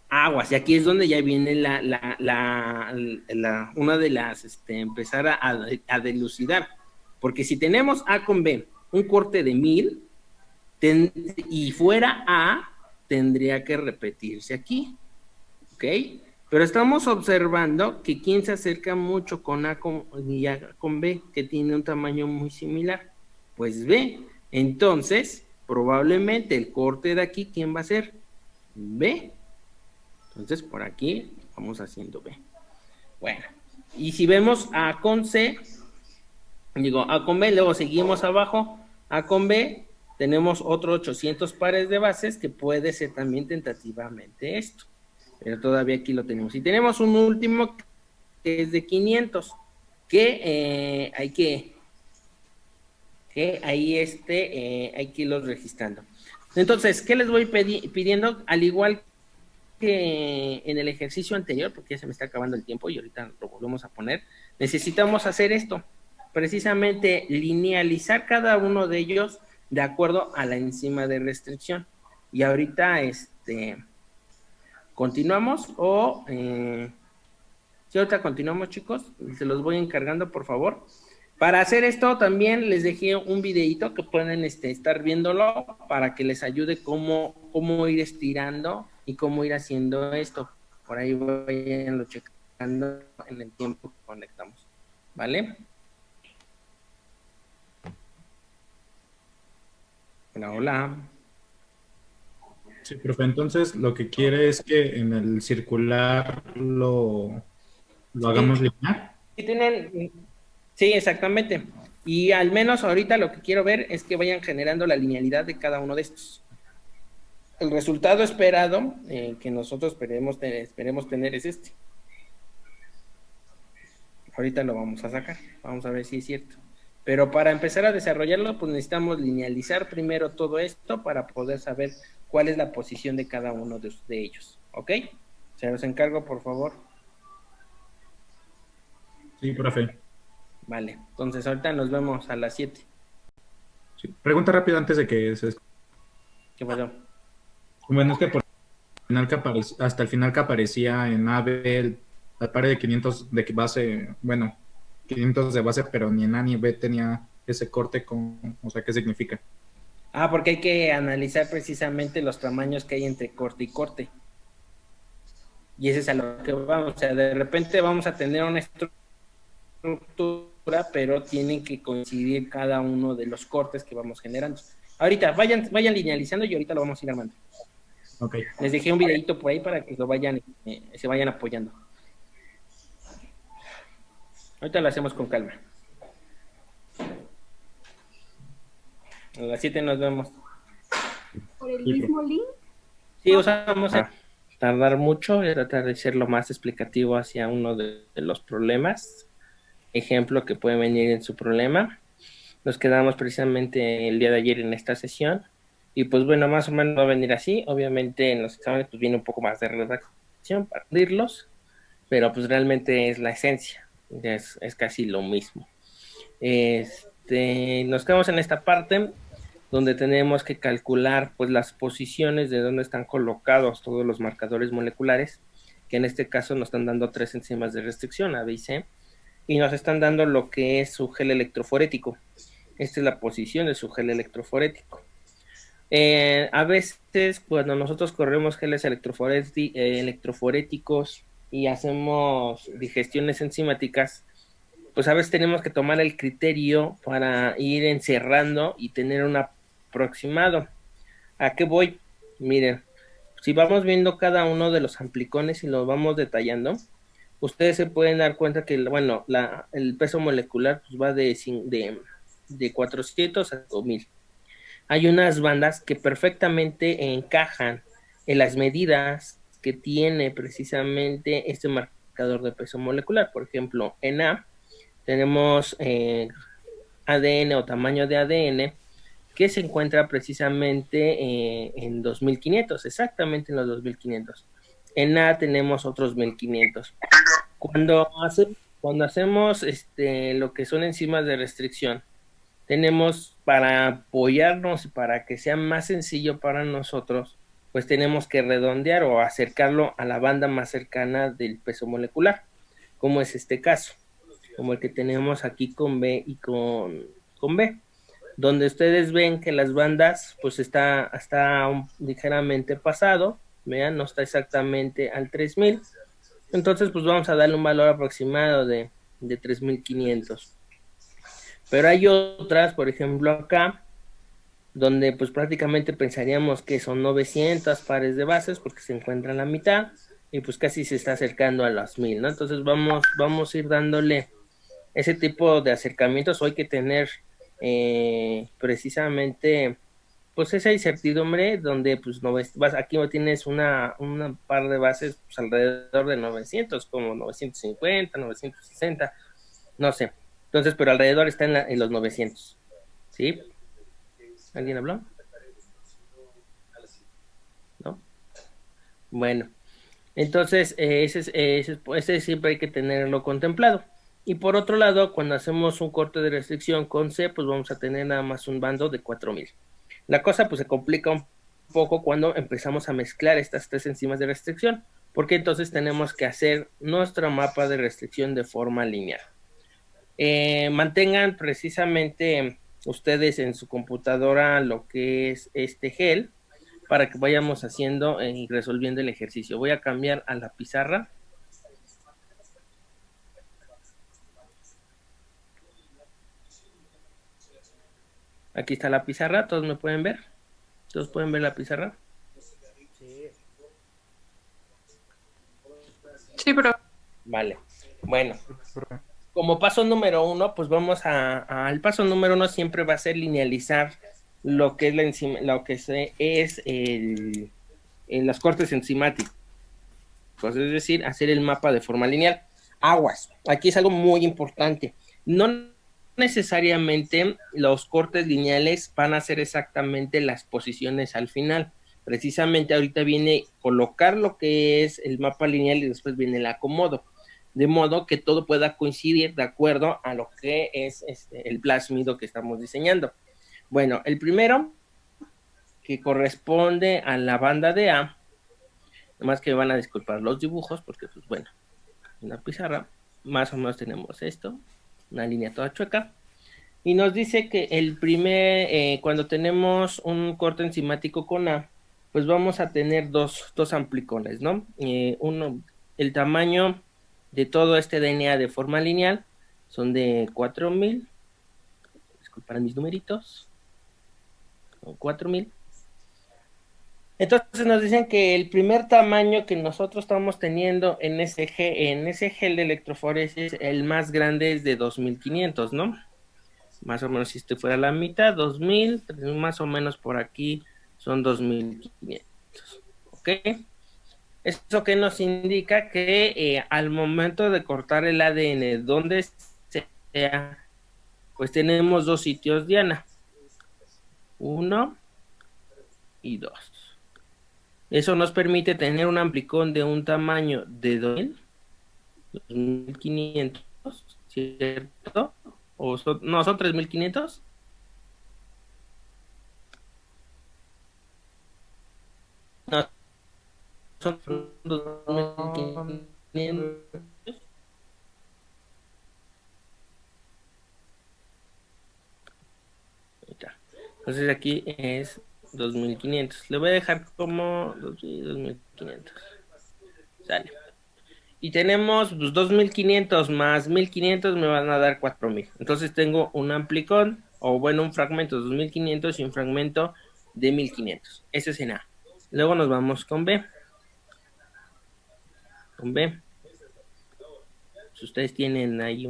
Aguas, y aquí es donde ya viene una de las, empezar a dilucidar. Porque si tenemos A con B, un corte de 1000, y fuera A, tendría que repetirse aquí. ¿Ok? Pero estamos observando que quien se acerca mucho con A con B, que tiene un tamaño muy similar, pues B. Entonces, probablemente el corte de aquí, ¿quién va a ser? B. Entonces, por aquí vamos haciendo B. Bueno, y si vemos A con C, A con B, luego seguimos abajo, A con B, tenemos otros 800 pares de bases que puede ser también tentativamente esto. Pero todavía aquí lo tenemos. Y tenemos un último que es de 500, que hay que ahí hay que irlos registrando. Entonces, ¿qué les voy pidiendo? Al igual que en el ejercicio anterior, porque ya se me está acabando el tiempo y ahorita lo volvemos a poner, necesitamos hacer esto, precisamente linealizar cada uno de ellos de acuerdo a la enzima de restricción. Y ahorita, ¿continuamos o si ahorita continuamos, chicos? Se los voy encargando, por favor. Para hacer esto también les dejé un videito que pueden estar viéndolo para que les ayude cómo ir estirando y cómo ir haciendo esto. Por ahí vayanlo checando en el tiempo que conectamos. ¿Vale? Hola, hola. Sí, profe, entonces lo que quiere es que en el circular lo hagamos lineal. Sí, exactamente. Y al menos ahorita lo que quiero ver es que vayan generando la linealidad de cada uno de estos. El resultado esperado que nosotros esperemos tener es este. Ahorita lo vamos a sacar. Vamos a ver si es cierto. Pero para empezar a desarrollarlo, pues necesitamos linealizar primero todo esto para poder saber cuál es la posición de cada uno de ellos. ¿Ok? Se los encargo, por favor. Sí, profe. Vale. Entonces ahorita nos vemos a las 7. Sí. Pregunta rápida antes de que se... ¿Qué pasó? Bueno, es que hasta el final que aparecía en AB el par de 500 de base, bueno, 500 de base, pero ni en A ni B tenía ese corte o sea, ¿qué significa? Porque hay que analizar precisamente los tamaños que hay entre corte y corte. Y ese es a lo que vamos. O sea, de repente vamos a tener una estructura, pero tienen que coincidir cada uno de los cortes que vamos generando. Ahorita, vayan linealizando y ahorita lo vamos a ir armando. Okay. Les dejé un videito por ahí para que se vayan apoyando. Ahorita lo hacemos con calma. A las 7 nos vemos. ¿Por el mismo link? Sí, usamos tardar mucho y tratar de ser lo más explicativo hacia uno de los problemas. Ejemplo que puede venir en su problema. Nos quedamos precisamente el día de ayer en esta sesión. Y pues bueno, más o menos va a venir así. Obviamente en los exámenes pues viene un poco más de redacción para abrirlos, pero pues realmente es la esencia. Es casi lo mismo. Nos quedamos en esta parte donde tenemos que calcular pues las posiciones de donde están colocados todos los marcadores moleculares, que en este caso nos están dando 3 enzimas de restricción, A, B y C, y nos están dando lo que es su gel electroforético. Esta es la posición de su gel electroforético. A veces cuando nosotros corremos geles electroforéticos y hacemos digestiones enzimáticas, pues a veces tenemos que tomar el criterio para ir encerrando y tener un aproximado. ¿A qué voy? Miren, si vamos viendo cada uno de los amplicones y los vamos detallando, ustedes se pueden dar cuenta que, bueno, el peso molecular pues va de 400 a 2000. Hay unas bandas que perfectamente encajan en las medidas que tiene precisamente este marcador de peso molecular. Por ejemplo, en A tenemos ADN o tamaño de ADN que se encuentra precisamente en 2500, exactamente en los 2500. En A tenemos otros 1500. Cuando hacemos lo que son enzimas de restricción, tenemos para apoyarnos y para que sea más sencillo para nosotros, pues tenemos que redondear o acercarlo a la banda más cercana del peso molecular, como es este caso, como el que tenemos aquí con B y con B, donde ustedes ven que las bandas pues está ligeramente pasado, vean, no está exactamente al 3000, entonces pues vamos a darle un valor aproximado de 3500. Pero hay otras, por ejemplo acá, donde pues prácticamente pensaríamos que son 900 pares de bases porque se encuentra en la mitad y pues casi se está acercando a los 1000, ¿no? Entonces vamos a ir dándole ese tipo de acercamientos. Hay que tener precisamente pues esa incertidumbre donde pues aquí tienes una par de bases pues, alrededor de 900, como 950, 960, no sé. Entonces, pero alrededor está en los 900. ¿Sí? ¿Alguien habló? ¿No? Bueno, entonces ese siempre hay que tenerlo contemplado. Y por otro lado, cuando hacemos un corte de restricción con C, pues vamos a tener nada más un bando de 4000. La cosa pues se complica un poco cuando empezamos a mezclar estas 3 enzimas de restricción, porque entonces tenemos que hacer nuestro mapa de restricción de forma lineal. Mantengan precisamente ustedes en su computadora lo que es este gel para que vayamos haciendo y resolviendo el ejercicio. Voy a cambiar a la pizarra. Aquí está la pizarra, ¿todos me pueden ver? ¿Todos pueden ver la pizarra? Sí. Sí, pero Vale, bueno. Como paso número 1, pues vamos al paso número 1 siempre va a ser linealizar lo que es la enzima, lo que es los cortes enzimáticos, es decir, hacer el mapa de forma lineal. Aguas, aquí es algo muy importante. No necesariamente los cortes lineales van a ser exactamente las posiciones al final. Precisamente ahorita viene colocar lo que es el mapa lineal y después viene el acomodo, de modo que todo pueda coincidir de acuerdo a lo que es el plásmido que estamos diseñando. Bueno, el primero, que corresponde a la banda de A, nomás que me van a disculpar los dibujos, porque pues bueno, en la pizarra más o menos tenemos esto, una línea toda chueca, y nos dice que cuando tenemos un corte enzimático con A, pues vamos a tener dos amplicones, ¿no? El tamaño de todo este DNA de forma lineal son de 4000, disculpen mis numeritos, 4000, Entonces nos dicen que el primer tamaño que nosotros estamos teniendo en ese gel de electroforesis, el más grande es de 2500, ¿no? Más o menos si esto fuera la mitad, 2000, más o menos por aquí son 2500. ¿Ok? Eso que nos indica que al momento de cortar el ADN donde sea, pues tenemos dos sitios Diana, 1 y 2. Eso nos permite tener un amplicón de un tamaño de 2500, ¿cierto? O son, no, son 3500. No, son 2500. Entonces aquí es 2500. Le voy a dejar como 2500. Sale. Y tenemos pues, 2500 más 1500 me van a dar 4000. Entonces tengo un amplicón, o bueno, un fragmento de 2500 y un fragmento de 1500. Ese es en A. Luego nos vamos con B. Con B. Si ustedes tienen ahí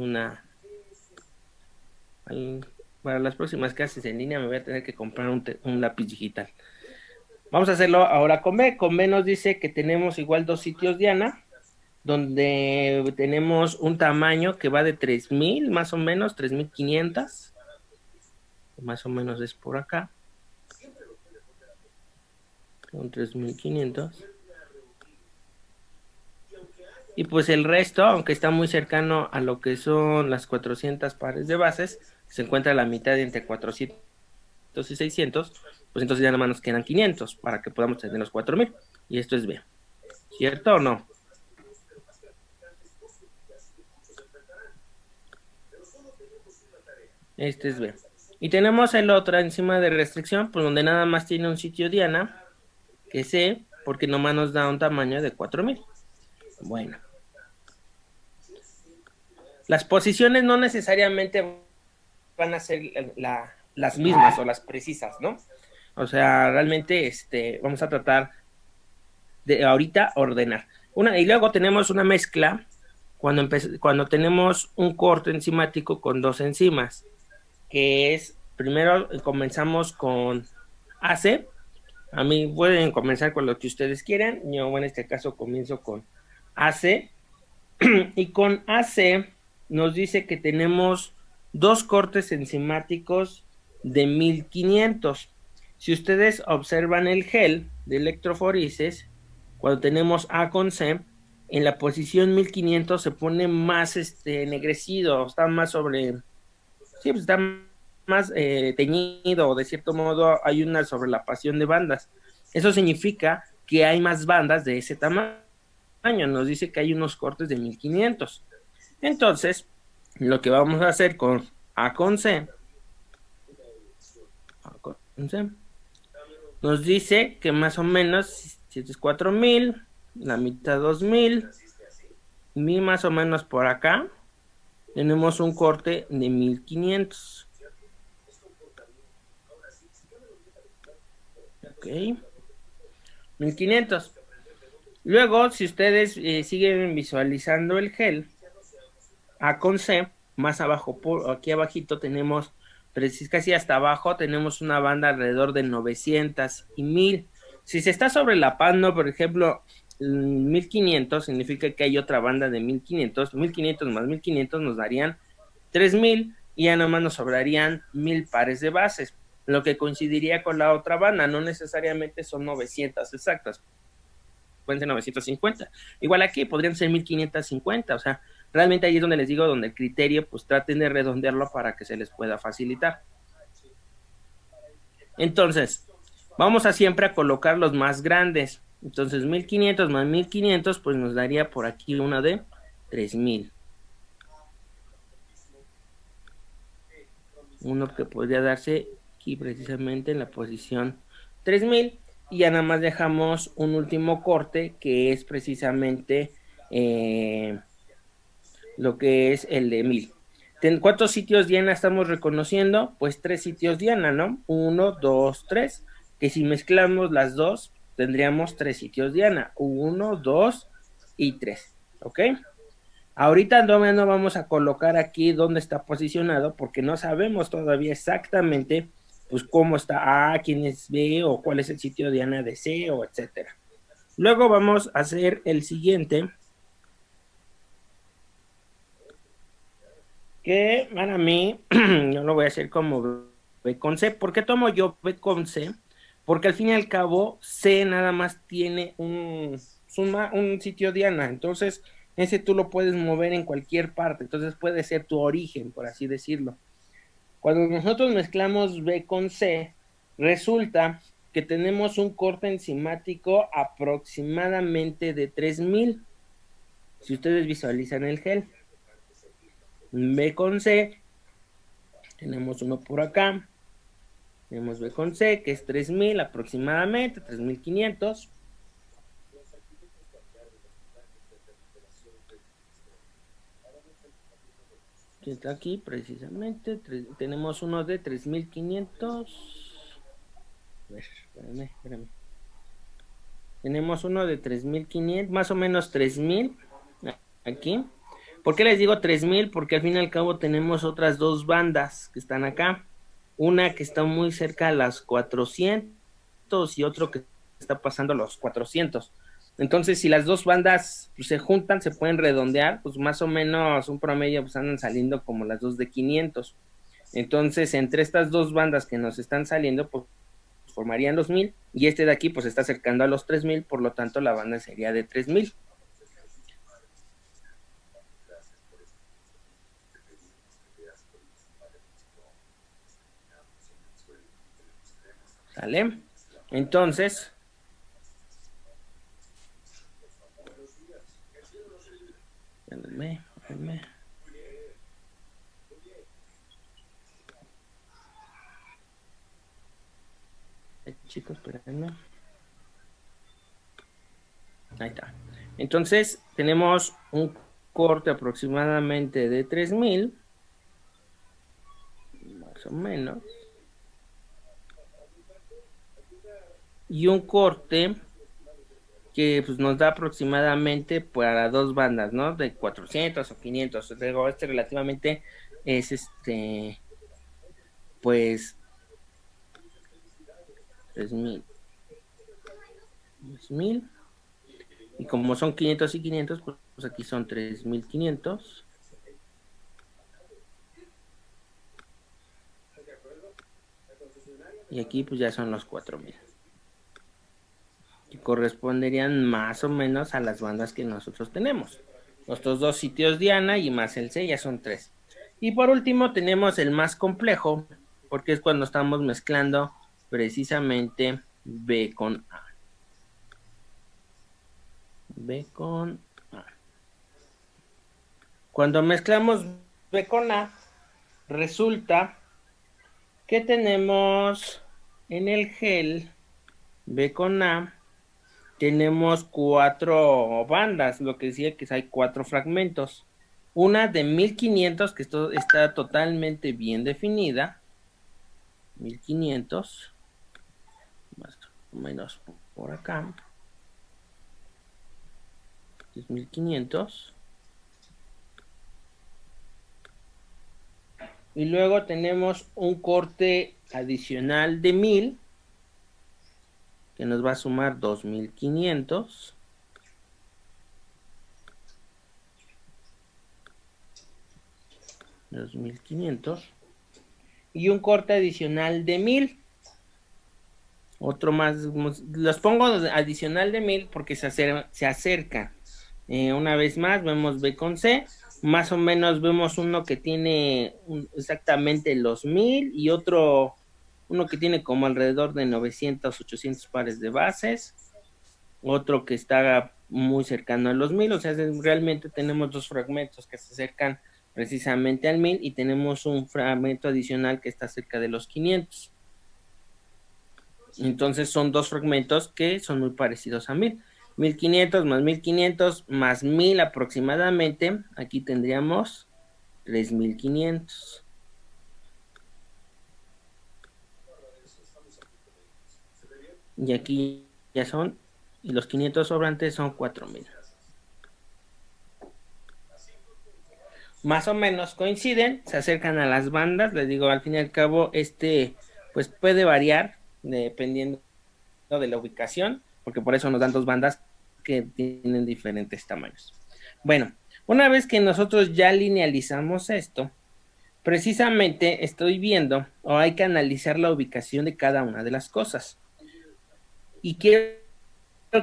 para las próximas clases en línea me voy a tener que comprar un lápiz digital. Vamos a hacerlo ahora con B. Con B nos dice que tenemos igual dos sitios Diana, donde tenemos un tamaño que va de 3000, más o menos, 3500. Más o menos es por acá. Son 3500. Y pues el resto, aunque está muy cercano a lo que son las 400 pares de bases, se encuentra a la mitad entre 400 y 600, pues entonces ya nada más nos quedan 500 para que podamos tener los 4000. Y esto es B. ¿Cierto o no? Este es B. Y tenemos el otro encima de restricción, pues donde nada más tiene un sitio Diana, que es C, porque nomás nos da un tamaño de 4000. Bueno. Las posiciones no necesariamente van a ser las mismas o las precisas, ¿no? O sea, realmente vamos a tratar de ahorita ordenar. Y luego tenemos una mezcla cuando tenemos un corte enzimático con dos enzimas, que es, primero comenzamos con AC. A mí pueden comenzar con lo que ustedes quieran. Yo en este caso comienzo con AC. Y con AC nos dice que tenemos dos cortes enzimáticos de 1500. Si ustedes observan el gel de electroforesis, cuando tenemos A con C, en la posición 1500 se pone más ennegrecido, está más sí, pues está más teñido, de cierto modo hay una sobrelapación de bandas. Eso significa que hay más bandas de ese tamaño. Nos dice que hay unos cortes de 1500. Entonces, lo que vamos a hacer con A con C, nos dice que más o menos, si es 4000, la mitad 2000, y más o menos por acá, tenemos un corte de 1500. Ok. 1500. Luego, si ustedes siguen visualizando el gel, A con C, más abajo, aquí abajito tenemos, casi hasta abajo, tenemos una banda alrededor de 900 y 1000. Si se está sobrelapando, por ejemplo, 1500, significa que hay otra banda de 1500. 1500 más 1500 nos darían 3000 y ya nomás nos sobrarían 1000 pares de bases, lo que coincidiría con la otra banda. No necesariamente son 900 exactas, pueden ser 950. Igual aquí podrían ser 1550, o sea, realmente ahí es donde les digo, donde el criterio, pues traten de redondearlo para que se les pueda facilitar. Entonces, vamos a siempre a colocar los más grandes. Entonces, 1500 más 1500, pues nos daría por aquí una de 3000. Uno que podría darse aquí precisamente en la posición 3000. Y ya nada más dejamos un último corte que es precisamente lo que es el de 1000. ¿Cuántos sitios Diana estamos reconociendo? Pues 3 sitios Diana, ¿no? 1, 2, 3, que si mezclamos las dos, tendríamos 3 sitios Diana, 1, 2 y 3, ¿ok? Ahorita no vamos a colocar aquí dónde está posicionado porque no sabemos todavía exactamente pues cómo está A, quién es B o cuál es el sitio Diana de C o etcétera. Luego vamos a hacer el siguiente, que para mí yo lo voy a hacer como B con C. ¿Por qué tomo yo B con C? Porque al fin y al cabo C nada más tiene un sitio Diana, entonces ese tú lo puedes mover en cualquier parte, entonces puede ser tu origen, por así decirlo. Cuando nosotros mezclamos B con C, resulta que tenemos un corte enzimático aproximadamente de 3000. Si ustedes visualizan el gel, B con C, tenemos uno por acá, tenemos B con C, que es 3000 aproximadamente, 3500. Que está aquí precisamente, tenemos uno de 3500. A ver, espérame. Tenemos uno de 3500, más o menos 3000 aquí. ¿Por qué les digo 3000? Porque al fin y al cabo tenemos otras dos bandas que están acá. Una que está muy cerca a las 400 y otro que está pasando a los 400. Entonces, si las dos bandas pues, se juntan, se pueden redondear, pues más o menos un promedio pues andan saliendo como las dos de 500. Entonces, entre estas dos bandas que nos están saliendo, pues formarían los 1000 y este de aquí pues está acercando a los 3000, por lo tanto la banda sería de 3000. ¿Sale? Entonces, espérenme. Chicos, espérenme. Ahí está. Entonces, tenemos un corte aproximadamente de 3000, más o menos, y un corte que pues, nos da aproximadamente para dos bandas, ¿no? De 400 o 500. Luego, relativamente es pues 3000. Y como son 500 y 500, pues aquí son 3500. Y aquí pues ya son los 4000. Que corresponderían más o menos a las bandas que nosotros tenemos. Nuestros dos sitios Diana y más el C ya son 3. Y por último tenemos el más complejo, porque es cuando estamos mezclando precisamente B con A. B con A. Cuando mezclamos B con A, resulta que tenemos en el gel B con A, tenemos 4 bandas, lo que decía que hay 4 fragmentos. Una de 1500, que esto está totalmente bien definida. 1500, más o menos por acá. Es 1500. Y luego tenemos un corte adicional de 1000, que nos va a sumar 2500. Y un corte adicional de 1000. Otro más, los pongo adicional de 1000 porque se acercan. Una vez más, vemos B con C. Más o menos vemos uno que tiene exactamente los 1000 y uno que tiene como alrededor de 900, 800 pares de bases. Otro que está muy cercano a los 1000. O sea, realmente tenemos dos fragmentos que se acercan precisamente al 1000 y tenemos un fragmento adicional que está cerca de los 500. Entonces son dos fragmentos que son muy parecidos a 1000. 1500 más 1500 más 1000 aproximadamente. Aquí tendríamos 3500. Y aquí ya son, y los 500 sobrantes son 4000. Más o menos coinciden, se acercan a las bandas, les digo, al fin y al cabo, pues puede variar dependiendo de la ubicación, porque por eso nos dan dos bandas que tienen diferentes tamaños. Bueno, una vez que nosotros ya linealizamos esto, precisamente estoy viendo, o hay que analizar la ubicación de cada una de las cosas. Y quiero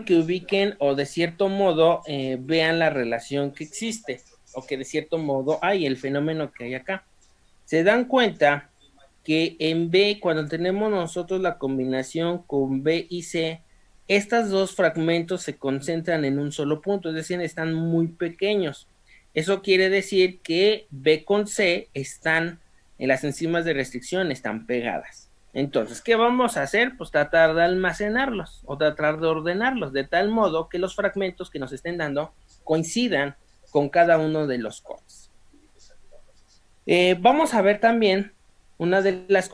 que ubiquen o de cierto modo vean la relación que existe, o que de cierto modo hay el fenómeno que hay acá. Se dan cuenta que en B, cuando tenemos nosotros la combinación con B y C, estos dos fragmentos se concentran en un solo punto, es decir, están muy pequeños. Eso quiere decir que B con C están en las enzimas de restricción, están pegadas. Entonces, ¿qué vamos a hacer? Pues tratar de almacenarlos o tratar de ordenarlos de tal modo que los fragmentos que nos estén dando coincidan con cada uno de los cortes. Vamos a ver también una de las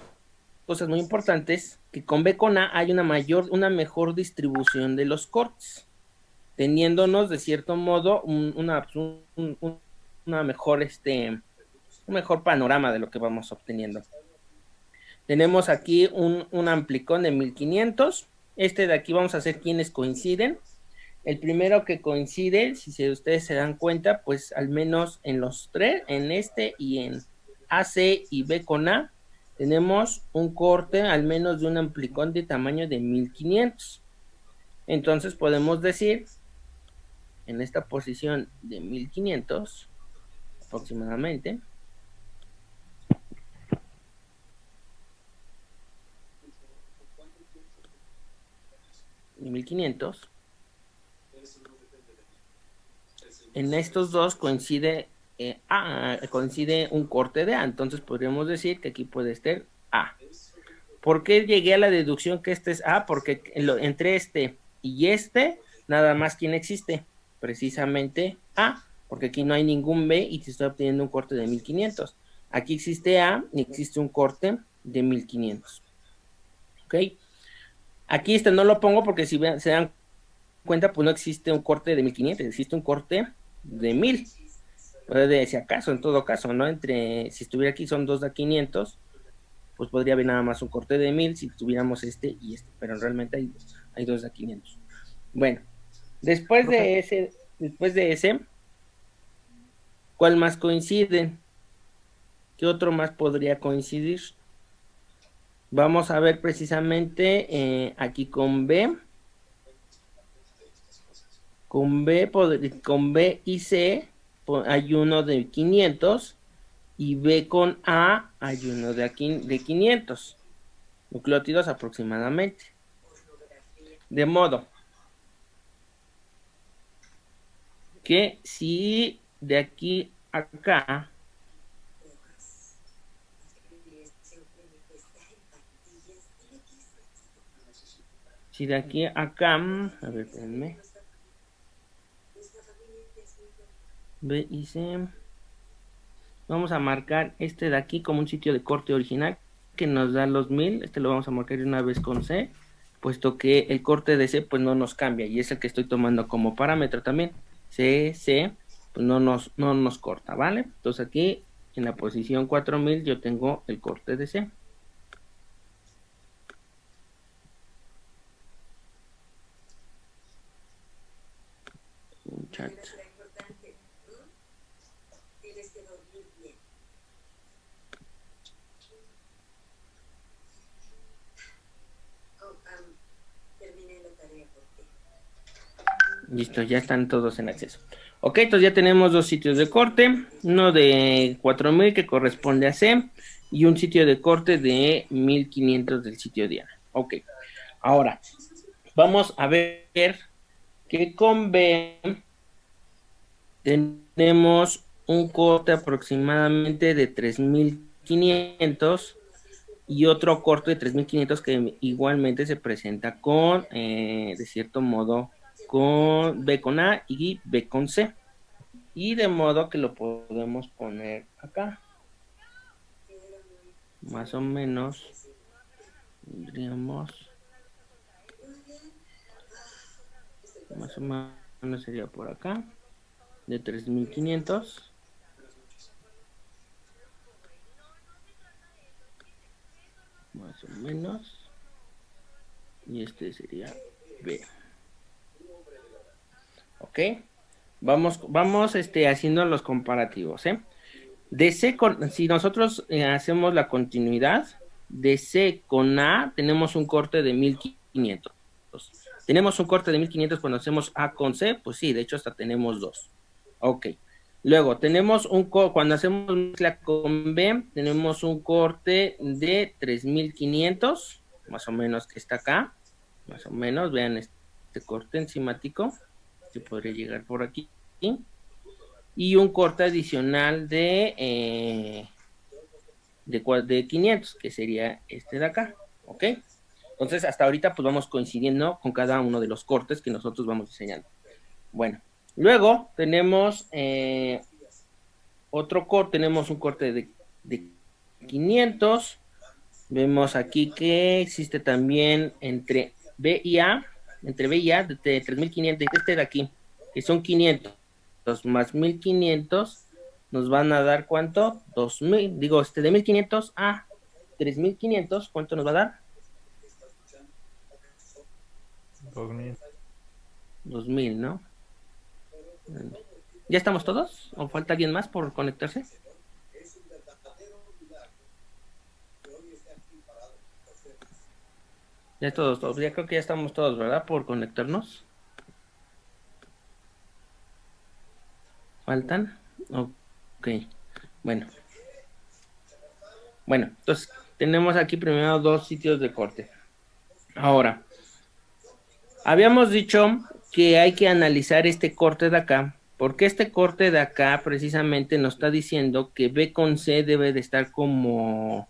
cosas muy importantes, que con B con A hay una mejor distribución de los cortes, teniéndonos de cierto modo una mejor, un mejor panorama de lo que vamos obteniendo. Tenemos aquí un amplicón de 1500. Este de aquí vamos a hacer quienes coinciden. El primero que coincide, si ustedes se dan cuenta, pues al menos en los tres, en este y en AC y B con A, tenemos un corte al menos de un amplicón de tamaño de 1500. Entonces podemos decir, en esta posición de 1500 aproximadamente, de 1500, en estos dos coincide un corte de A, entonces podríamos decir que aquí puede estar A. ¿Por qué llegué a la deducción que este es A? Porque entre este y este, nada más ¿quién existe? Precisamente A, porque aquí no hay ningún B y te estoy obteniendo un corte de 1500. Aquí existe A y existe un corte de 1500. ¿Ok? Aquí no lo pongo porque si se dan cuenta, pues no existe un corte de 1500, existe un corte de 1000. Puede, si acaso, en todo caso, ¿no? Si estuviera aquí son dos de 500, pues podría haber nada más un corte de 1000 si tuviéramos este y este, pero realmente hay dos de 500. Bueno, después de ese, ¿cuál más coincide? ¿Qué otro más podría coincidir? Vamos a ver precisamente aquí con B. Con B y C hay uno de 500 y B con A hay uno de 500 nucleótidos aproximadamente. De modo que si de aquí a acá a ver, espérenme. B y C. Vamos a marcar este de aquí como un sitio de corte original que nos da los 1000. Este lo vamos a marcar de una vez con C, puesto que el corte de C pues no nos cambia y es el que estoy tomando como parámetro también. C, pues no nos corta, ¿vale? Entonces aquí en la posición 4000 yo tengo el corte de C. Un chat. Listo, ya están todos en acceso. Ok, entonces ya tenemos dos sitios de corte, uno de 4000 que corresponde a C y un sitio de corte de 1500 del sitio Diana. Ok, ahora vamos a ver que con B tenemos un corte aproximadamente de 3500 y otro corte de 3500 que igualmente se presenta con, de cierto modo, con B con A y B con C. Y de modo que lo podemos poner acá. Más o menos tendríamos más o menos sería por acá, de 3500. Más o menos. Y este sería B. Ok. Vamos haciendo los comparativos, ¿eh? De C si nosotros hacemos la continuidad, de C con A tenemos un corte de 1500. Tenemos un corte de 1500 cuando hacemos A con C, pues sí, de hecho hasta tenemos dos. Ok. Luego tenemos cuando hacemos mezcla con B, tenemos un corte de 3500, más o menos que está acá, más o menos, vean este corte enzimático, que podría llegar por aquí, y un corte adicional de 500, que sería este de acá, ¿ok? Entonces, hasta ahorita pues vamos coincidiendo con cada uno de los cortes que nosotros vamos diseñando. Bueno, luego tenemos otro corte, tenemos un corte de 500. Vemos aquí que existe también entre B y A, de 3500, este de aquí, que son 500 más 1500, nos van a dar ¿cuánto? 2000, digo, de 1500 a 3500, ¿cuánto nos va a dar? 2000. 2000, ¿no? ¿Ya estamos todos? ¿O falta alguien más por conectarse? Ya todos, ya creo que ya estamos todos, ¿verdad? Por conectarnos. ¿Faltan? Ok, bueno. Bueno, entonces tenemos aquí primero dos sitios de corte. Ahora, habíamos dicho que hay que analizar este corte de acá, porque este corte de acá precisamente nos está diciendo que B con C debe de estar como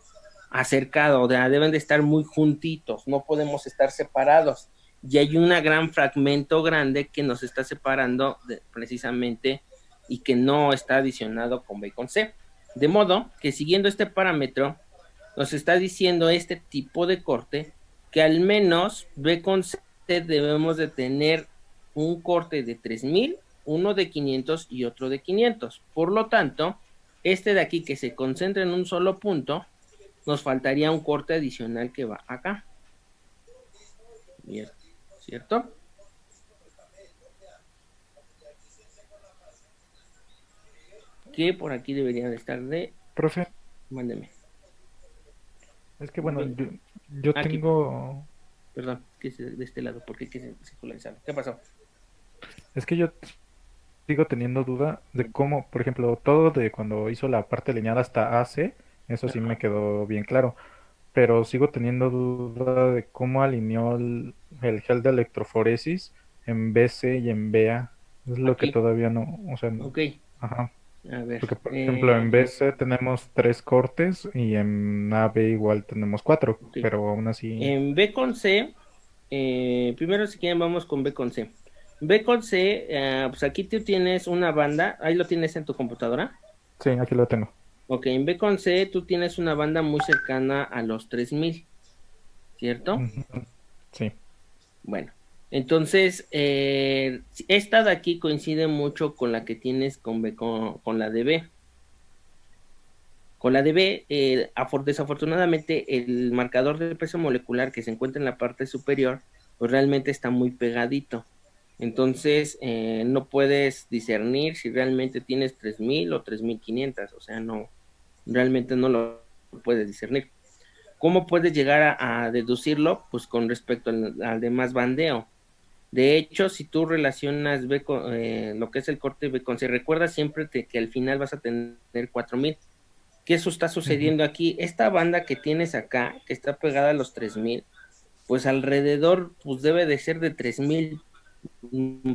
acercado, deben de estar muy juntitos, no podemos estar separados. Y hay un gran fragmento grande que nos está separando precisamente y que no está adicionado con B con C. De modo que siguiendo este parámetro, nos está diciendo este tipo de corte que al menos B con C debemos de tener un corte de 3000, uno de 500 y otro de 500. Por lo tanto, este de aquí que se concentra en un solo punto, nos faltaría un corte adicional que va acá. Bien, ¿cierto? Que por aquí debería de estar de... Profe, Mándeme. es que bueno, yo Aquí. tengo... Perdón, que es de este lado, ¿por qué se circularizado? ¿Qué pasó? Es que yo sigo teniendo duda de cómo, por ejemplo, todo de cuando hizo la parte lineal hasta AC, eso sí me quedó bien claro, pero sigo teniendo duda de cómo alineó el gel de electroforesis en BC y en BA. Es lo que Aquí. todavía no, o sea, Ok, ajá. a ver. Porque, por ejemplo, en BC tenemos 3 cortes y en AB igual tenemos 4, Ok. pero aún así... En B con C, primero si quieren vamos con B con C. B con C, pues aquí tú tienes una banda, ahí lo tienes en tu computadora. Sí, aquí lo tengo. Ok, en B con C tú tienes una banda muy cercana a los 3000, ¿cierto? Ujú. Sí. Bueno, entonces, esta de aquí coincide mucho con la que tienes con la de B. Con la de B, desafortunadamente, el marcador de peso molecular que se encuentra en la parte superior, pues realmente está muy pegadito. Entonces, no puedes discernir si realmente tienes 3000 o 3500, o sea, no, realmente no lo puedes discernir. ¿Cómo puedes llegar a deducirlo? Pues con respecto al demás bandeo. De hecho, si tú relacionas B con, lo que es el corte B con C, recuerda siempre que al final vas a tener 4000. Que eso está sucediendo aquí. Esta banda que tienes acá, que está pegada a los 3000, pues alrededor pues debe de ser de 3000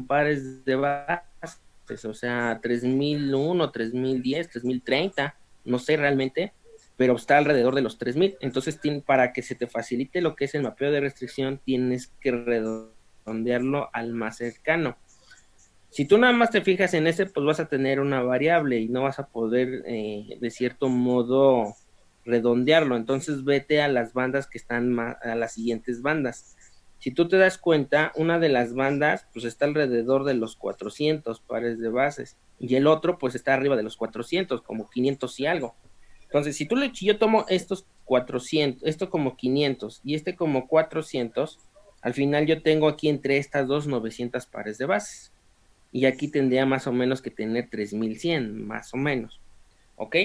pares de bases, o sea, 3001, 3010, 3030, no sé realmente, pero está alrededor de los 3000. Entonces, para que se te facilite lo que es el mapeo de restricción, tienes que redondearlo al más cercano. Si tú nada más te fijas en ese, pues vas a tener una variable y no vas a poder, de cierto modo, redondearlo. Entonces, vete a las bandas que están a las siguientes bandas. Si tú te das cuenta, una de las bandas pues está alrededor de los 400 pares de bases y el otro pues está arriba de los 400, como 500 y algo. Entonces, si yo tomo estos 400, esto como 500 y este como 400, al final yo tengo aquí entre estas dos 900 pares de bases. Y aquí tendría más o menos que tener 3100, más o menos. ¿Ok?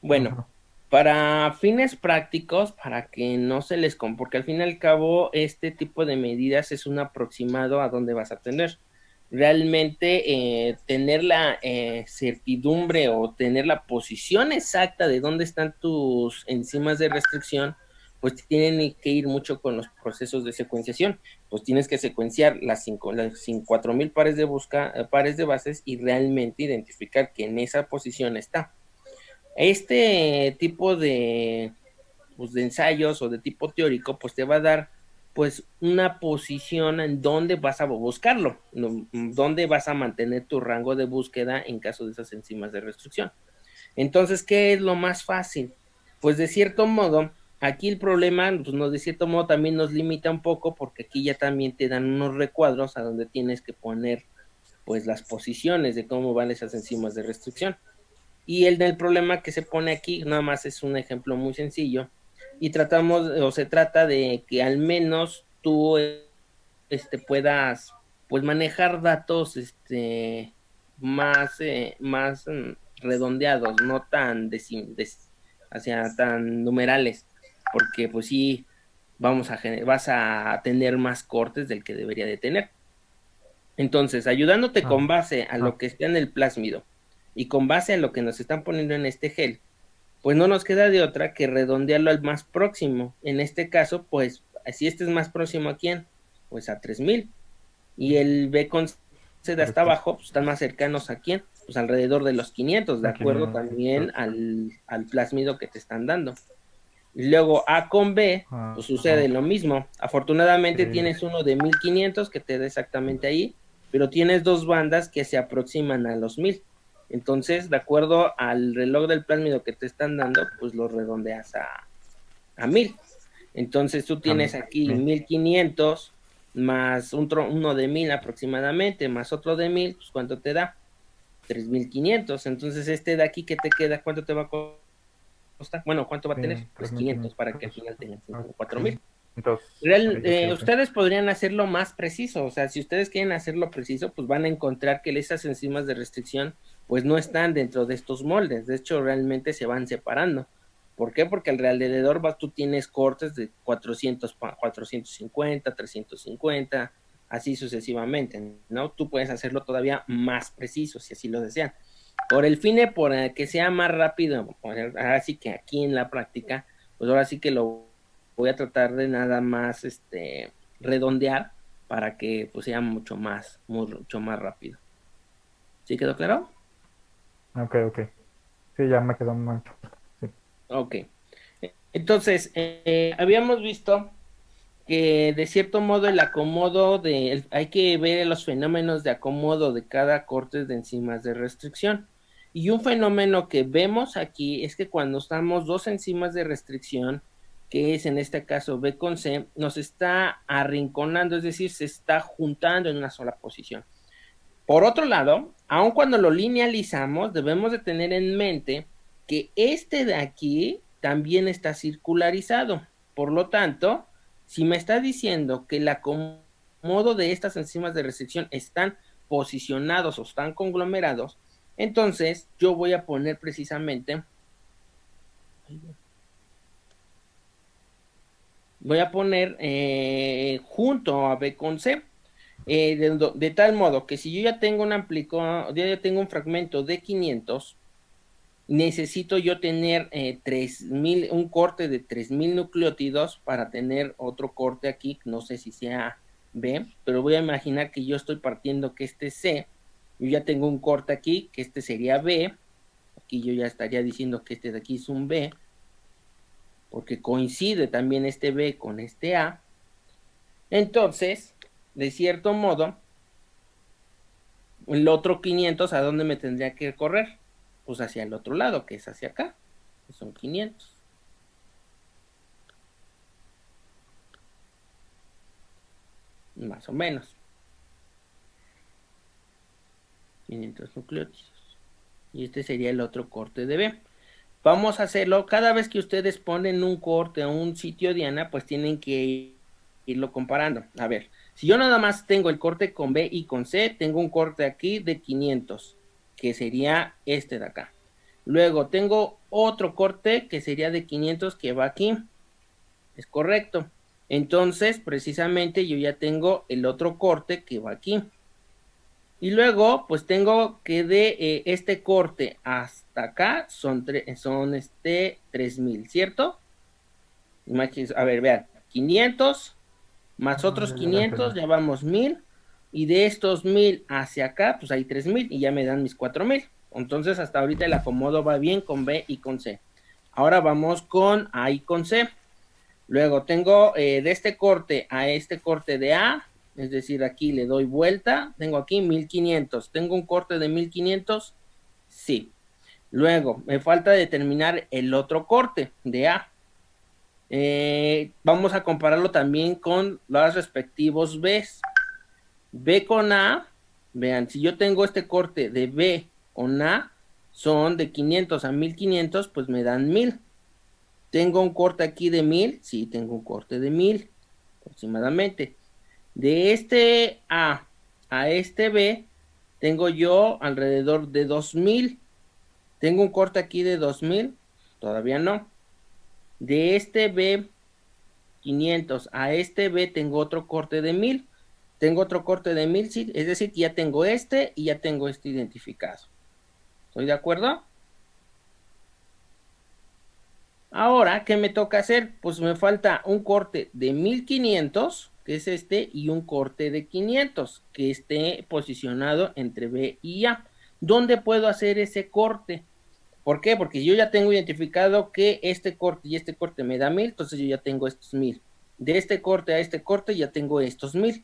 Bueno, Ajá. para fines prácticos, para que no se les... porque al fin y al cabo este tipo de medidas es un aproximado a dónde vas a tener. Realmente tener la certidumbre o tener la posición exacta de dónde están tus enzimas de restricción, pues tienen que ir mucho con los procesos de secuenciación. Pues tienes que secuenciar las 4000 pares de bases y realmente identificar que en esa posición está. Este tipo pues, de ensayos o de tipo teórico, pues te va a dar pues una posición en donde vas a buscarlo, donde vas a mantener tu rango de búsqueda en caso de esas enzimas de restricción. Entonces, ¿qué es lo más fácil? Pues de cierto modo, aquí el problema, pues no, de cierto modo también nos limita un poco porque aquí ya también te dan unos recuadros a donde tienes que poner pues las posiciones de cómo van esas enzimas de restricción. Y el del problema que se pone aquí, nada más es un ejemplo muy sencillo, y tratamos, o se trata de que al menos tú puedas pues manejar datos más redondeados, no tan hacia tan numerales, porque pues sí vas a tener más cortes del que debería de tener. Entonces, ayudándote con base a lo que está en el plásmido y con base a lo que nos están poniendo en este gel, pues no nos queda de otra que redondearlo al más próximo. En este caso, pues, si este es más próximo a quién, pues a 3000. Y el B con C de hasta abajo, pues están más cercanos a quién, pues alrededor de los 500, de acuerdo también al plásmido que te están dando. Y luego A con B, pues sucede lo mismo. Afortunadamente tienes uno de 1500 que te da exactamente ahí, pero tienes dos bandas que se aproximan a los 1000. Entonces, de acuerdo al reloj del plásmido que te están dando, pues lo redondeas a 1000. Entonces tú tienes aquí 1500 más uno de 1000 aproximadamente, más otro de 1000, pues ¿cuánto te da? 3500. Entonces este de aquí que te queda, ¿cuánto te va a costar? Bueno, ¿cuánto va a tener? Pues 500 para que al final tengan 4000. Ustedes podrían hacerlo más preciso, o sea, si ustedes quieren hacerlo preciso, pues van a encontrar que esas enzimas de restricción pues no están dentro de estos moldes, de hecho realmente se van separando. ¿Por qué? Porque alrededor tú tienes cortes de 400, 450, 350, así sucesivamente, ¿no? Tú puedes hacerlo todavía más preciso si así lo desean. Por el fin de por que sea más rápido, ahora sí que aquí en la práctica, pues ahora sí que lo voy a tratar de nada más redondear para que pues sea mucho más rápido. ¿Sí quedó claro? Ok. Sí, ya me quedó mucho. Sí. Ok. Entonces, habíamos visto que de cierto modo el acomodo hay que ver los fenómenos de acomodo de cada corte de enzimas de restricción. Y un fenómeno que vemos aquí es que cuando estamos dos enzimas de restricción, que es en este caso B con C, nos está arrinconando, es decir, se está juntando en una sola posición. Por otro lado, aun cuando lo linealizamos, debemos de tener en mente que este de aquí también está circularizado. Por lo tanto, si me está diciendo que el acomodo de estas enzimas de restricción están posicionados o están conglomerados, entonces yo voy a poner precisamente, junto a B con C. De tal modo que si yo ya tengo yo ya tengo un fragmento de 500, necesito yo tener 3000, un corte de 3000 nucleótidos para tener otro corte aquí, no sé si sea B, pero voy a imaginar que yo estoy partiendo que este es C, yo ya tengo un corte aquí, que este sería B, aquí yo ya estaría diciendo que este de aquí es un B, porque coincide también este B con este A. Entonces, de cierto modo, el otro 500, ¿a dónde me tendría que correr? Pues hacia el otro lado, que es hacia acá, que son 500. más o menos. 500 nucleótidos. Y este sería el otro corte de B. Vamos a hacerlo, cada vez que ustedes ponen un corte a un sitio Diana, pues tienen que irlo comparando. A ver, si yo nada más tengo el corte con B y con C, tengo un corte aquí de 500, que sería este de acá. Luego tengo otro corte que sería de 500 que va aquí. Es correcto. Entonces, precisamente yo ya tengo el otro corte que va aquí. Y luego, pues tengo que de este corte hasta acá son 3000, ¿cierto? A ver, vean, 500 más otros 500, ya vamos 1000. Y de estos 1000 hacia acá, pues hay 3000 y ya me dan mis 4000. Entonces, hasta ahorita el acomodo va bien con B y con C. Ahora vamos con A y con C. Luego tengo de este corte a este corte de A, es decir, aquí le doy vuelta, tengo aquí 1500. ¿Tengo un corte de 1500? Sí. Luego, me falta determinar el otro corte de A. Vamos a compararlo también con los respectivos Bs. B con A, vean, si yo tengo este corte de B con A, son de 500 a 1500, pues me dan 1000. ¿Tengo un corte aquí de 1000? Sí, tengo un corte de 1000, aproximadamente. De este a este B, tengo yo alrededor de 2000. ¿Tengo un corte aquí de 2000? Todavía no. De este B 500 a este B tengo otro corte de 1000. Tengo otro corte de 1000, sí, es decir, que ya tengo este y ya tengo este identificado. ¿Estoy de acuerdo? Ahora, ¿qué me toca hacer? Pues me falta un corte de 1500, que es este, y un corte de 500, que esté posicionado entre B y A. ¿Dónde puedo hacer ese corte? ¿Por qué? Porque yo ya tengo identificado que este corte y este corte me da 1000, entonces yo ya tengo estos 1000. De este corte a este corte ya tengo estos 1000.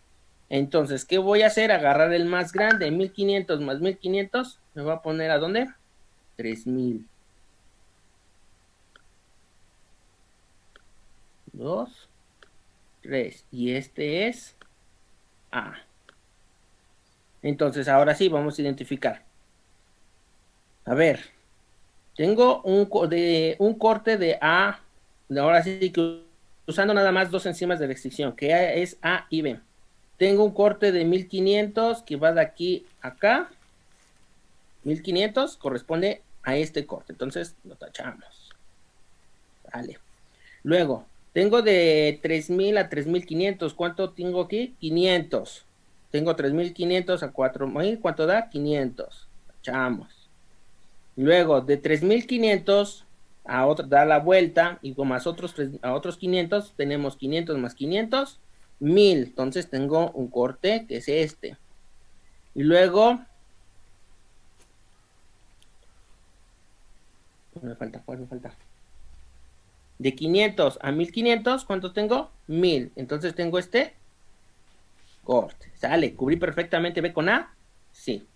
Entonces, ¿qué voy a hacer? Agarrar el más grande, 1500 más 1500, me va a poner ¿a dónde? 3000. 2, 3. Y este es A. Entonces, ahora sí, vamos a identificar. A ver, tengo un corte de A. Ahora sí que usando nada más dos enzimas de restricción, que es A y B. Tengo un corte de 1500 que va de aquí a acá. 1500 corresponde a este corte. Entonces, lo tachamos. Vale. Luego, tengo de 3000 a 3500. ¿Cuánto tengo aquí? 500. Tengo 3500 a 4000. ¿Cuánto da? 500. Tachamos. Luego, de 3500 a otro, da la vuelta. Y con más otros 500, tenemos 500 más 500, 1000. Entonces, tengo un corte que es este. Y luego, me falta. De 500 a 1500, ¿cuánto tengo? 1000. Entonces tengo este corte. Sale, cubrí perfectamente B con A. Sí.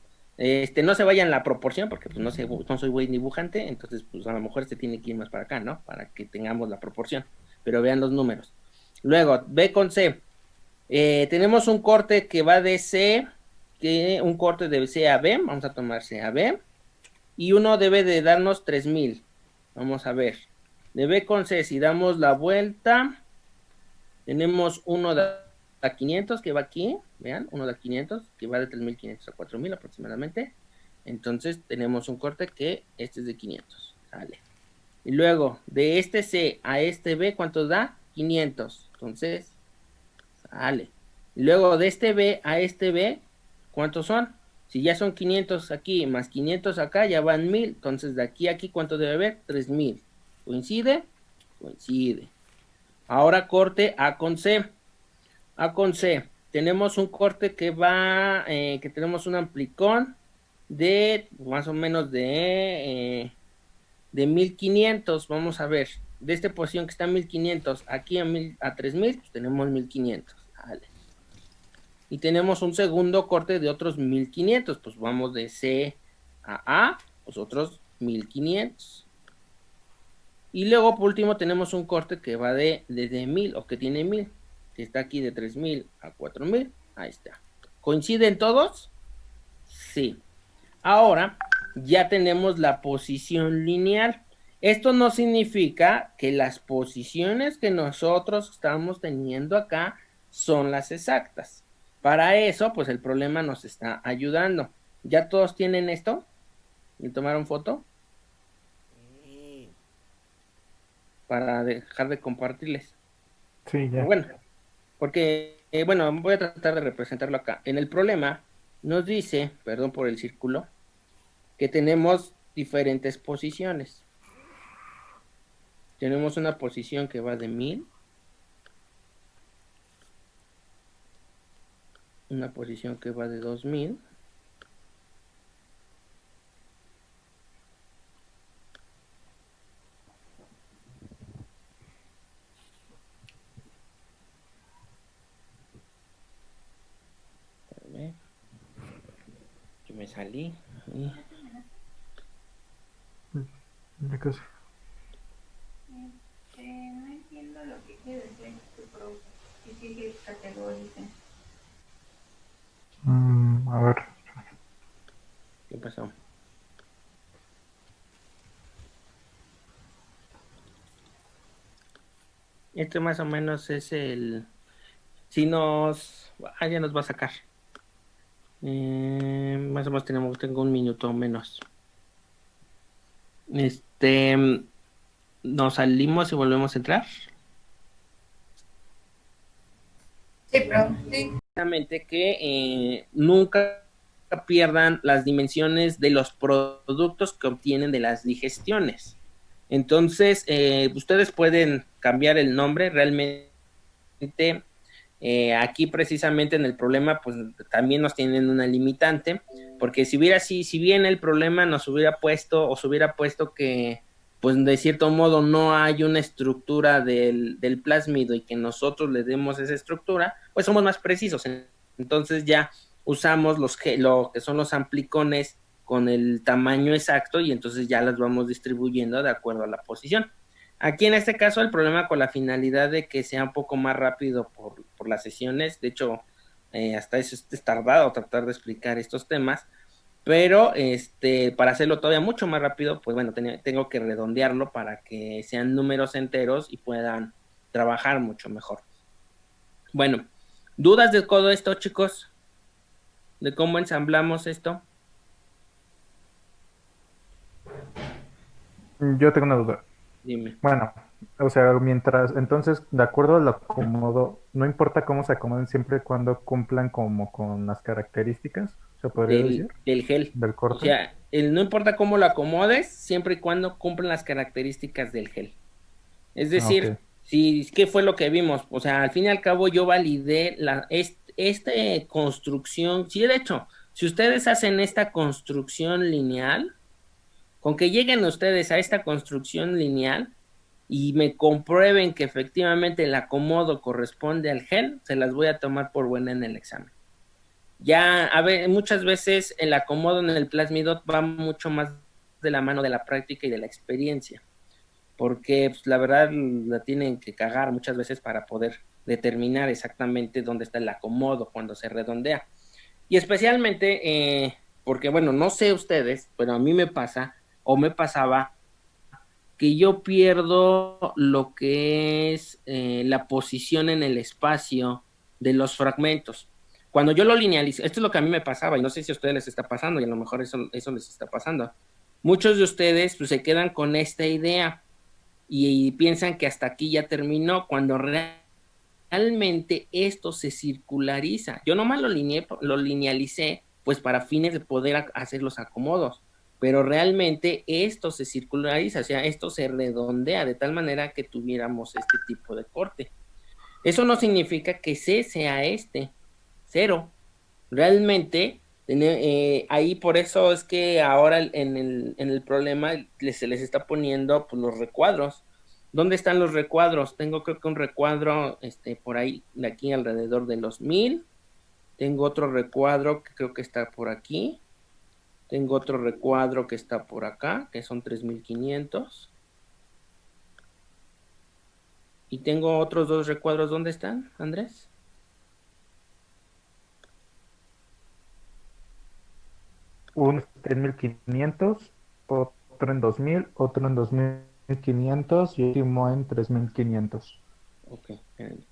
No se vaya en la proporción, porque pues, no soy buen dibujante, entonces pues a lo mejor tiene que ir más para acá, ¿no? Para que tengamos la proporción. Pero vean los números. Luego, B con C. Tenemos un corte que va de C, un corte de C a B. Vamos a tomar C a B. Y uno debe de darnos 3000. Vamos a ver. De B con C, si damos la vuelta, tenemos uno de a 500 que va aquí, vean, uno de a 500 que va de 3500 a 4000 aproximadamente. Entonces tenemos un corte que este es de 500, sale. Y luego de este C a este B, ¿cuánto da? 500, entonces sale. Y luego de este B a este B, ¿cuántos son? Si ya son 500 aquí más 500 acá, ya van 1000. Entonces de aquí a aquí, ¿cuánto debe haber? 3000. ¿Coincide? Coincide. Ahora corte A con C. A con C. Tenemos un corte que va, que tenemos un amplicón de más o menos de 1500. Vamos a ver. De esta posición que está en 1500, aquí a 3000, pues tenemos 1500. Vale. Y tenemos un segundo corte de otros 1500. Pues vamos de C a A, pues otros 1500. Y luego por último tenemos un corte que va de 1000 o que tiene 1000. que está aquí de 3,000 a 4,000, ahí está. ¿Coinciden todos? Sí. Ahora ya tenemos la posición lineal. Esto no significa que las posiciones que nosotros estamos teniendo acá son las exactas. Para eso, pues el problema nos está ayudando. ¿Ya todos tienen esto? ¿Me tomaron foto? Para dejar de compartirles. Sí, Pero ya. bueno, porque, bueno, voy a tratar de representarlo acá. En el problema nos dice, perdón por el círculo, que tenemos diferentes posiciones. Tenemos una posición que va de 1000, una posición que va de 2000, yo me salí. Ya casi. No entiendo lo que quiere decir tu profe. ¿Qué sigue categoriza? A ver. ¿Qué pasó? Este más o menos es el... Si nos... Ah, ya nos va a sacar. Más o menos tengo un minuto o menos. Nos salimos y volvemos a entrar. Sí, pero sí. Exactamente que nunca pierdan las dimensiones de los productos que obtienen de las digestiones. Entonces, ustedes pueden cambiar el nombre realmente. Aquí precisamente en el problema, pues también nos tienen una limitante, porque si bien el problema nos hubiera puesto o se hubiera puesto que, pues de cierto modo no hay una estructura del plásmido y que nosotros le demos esa estructura, pues somos más precisos. Entonces ya usamos lo que son los amplicones con el tamaño exacto y entonces ya las vamos distribuyendo de acuerdo a la posición. Aquí en este caso el problema con la finalidad de que sea un poco más rápido por las sesiones, de hecho hasta eso es tardado tratar de explicar estos temas, pero para hacerlo todavía mucho más rápido, pues bueno, tengo que redondearlo para que sean números enteros y puedan trabajar mucho mejor. Bueno, ¿dudas de todo esto, chicos? ¿De cómo ensamblamos esto? Yo tengo una duda. Dime. Bueno, o sea, mientras, entonces, de acuerdo al acomodo, no importa cómo se acomoden siempre y cuando cumplan como con las características, se podría decir, Del gel. del O corte. sea, no importa cómo lo acomodes, siempre y cuando cumplan las características del gel. Es Ah, ok. decir, ¿qué fue lo que vimos? O sea, al fin y al cabo yo validé esta construcción. Sí, de hecho, si ustedes hacen esta construcción lineal, con que lleguen ustedes a esta construcción lineal y me comprueben que efectivamente el acomodo corresponde al gel, se las voy a tomar por buena en el examen. Ya, a ver, muchas veces el acomodo en el plásmido va mucho más de la mano de la práctica y de la experiencia, porque pues, la verdad la tienen que cagar muchas veces para poder determinar exactamente dónde está el acomodo cuando se redondea. Y especialmente, porque bueno, no sé ustedes, pero a mí me pasa o me pasaba que yo pierdo lo que es la posición en el espacio de los fragmentos. Cuando yo lo linealizo, esto es lo que a mí me pasaba y no sé si a ustedes les está pasando y a lo mejor eso les está pasando. Muchos de ustedes pues, se quedan con esta idea y piensan que hasta aquí ya terminó cuando realmente esto se circulariza. Yo nomás lo linealicé pues para fines de poder hacer los acomodos, pero realmente esto se circulariza, o sea, esto se redondea de tal manera que tuviéramos este tipo de corte. Eso no significa que C sea cero. Realmente, ahí por eso es que ahora en el problema se les está poniendo pues, los recuadros. ¿Dónde están los recuadros? Tengo creo que un recuadro por ahí, de aquí alrededor de los 1000. Tengo otro recuadro que creo que está por aquí. Tengo otro recuadro que está por acá, que son 3500. Y tengo otros 2 recuadros. ¿Dónde están, Andrés? Uno en 1500, otro en 2000, otro en 2500 y último en 3500. Ok, espérenme,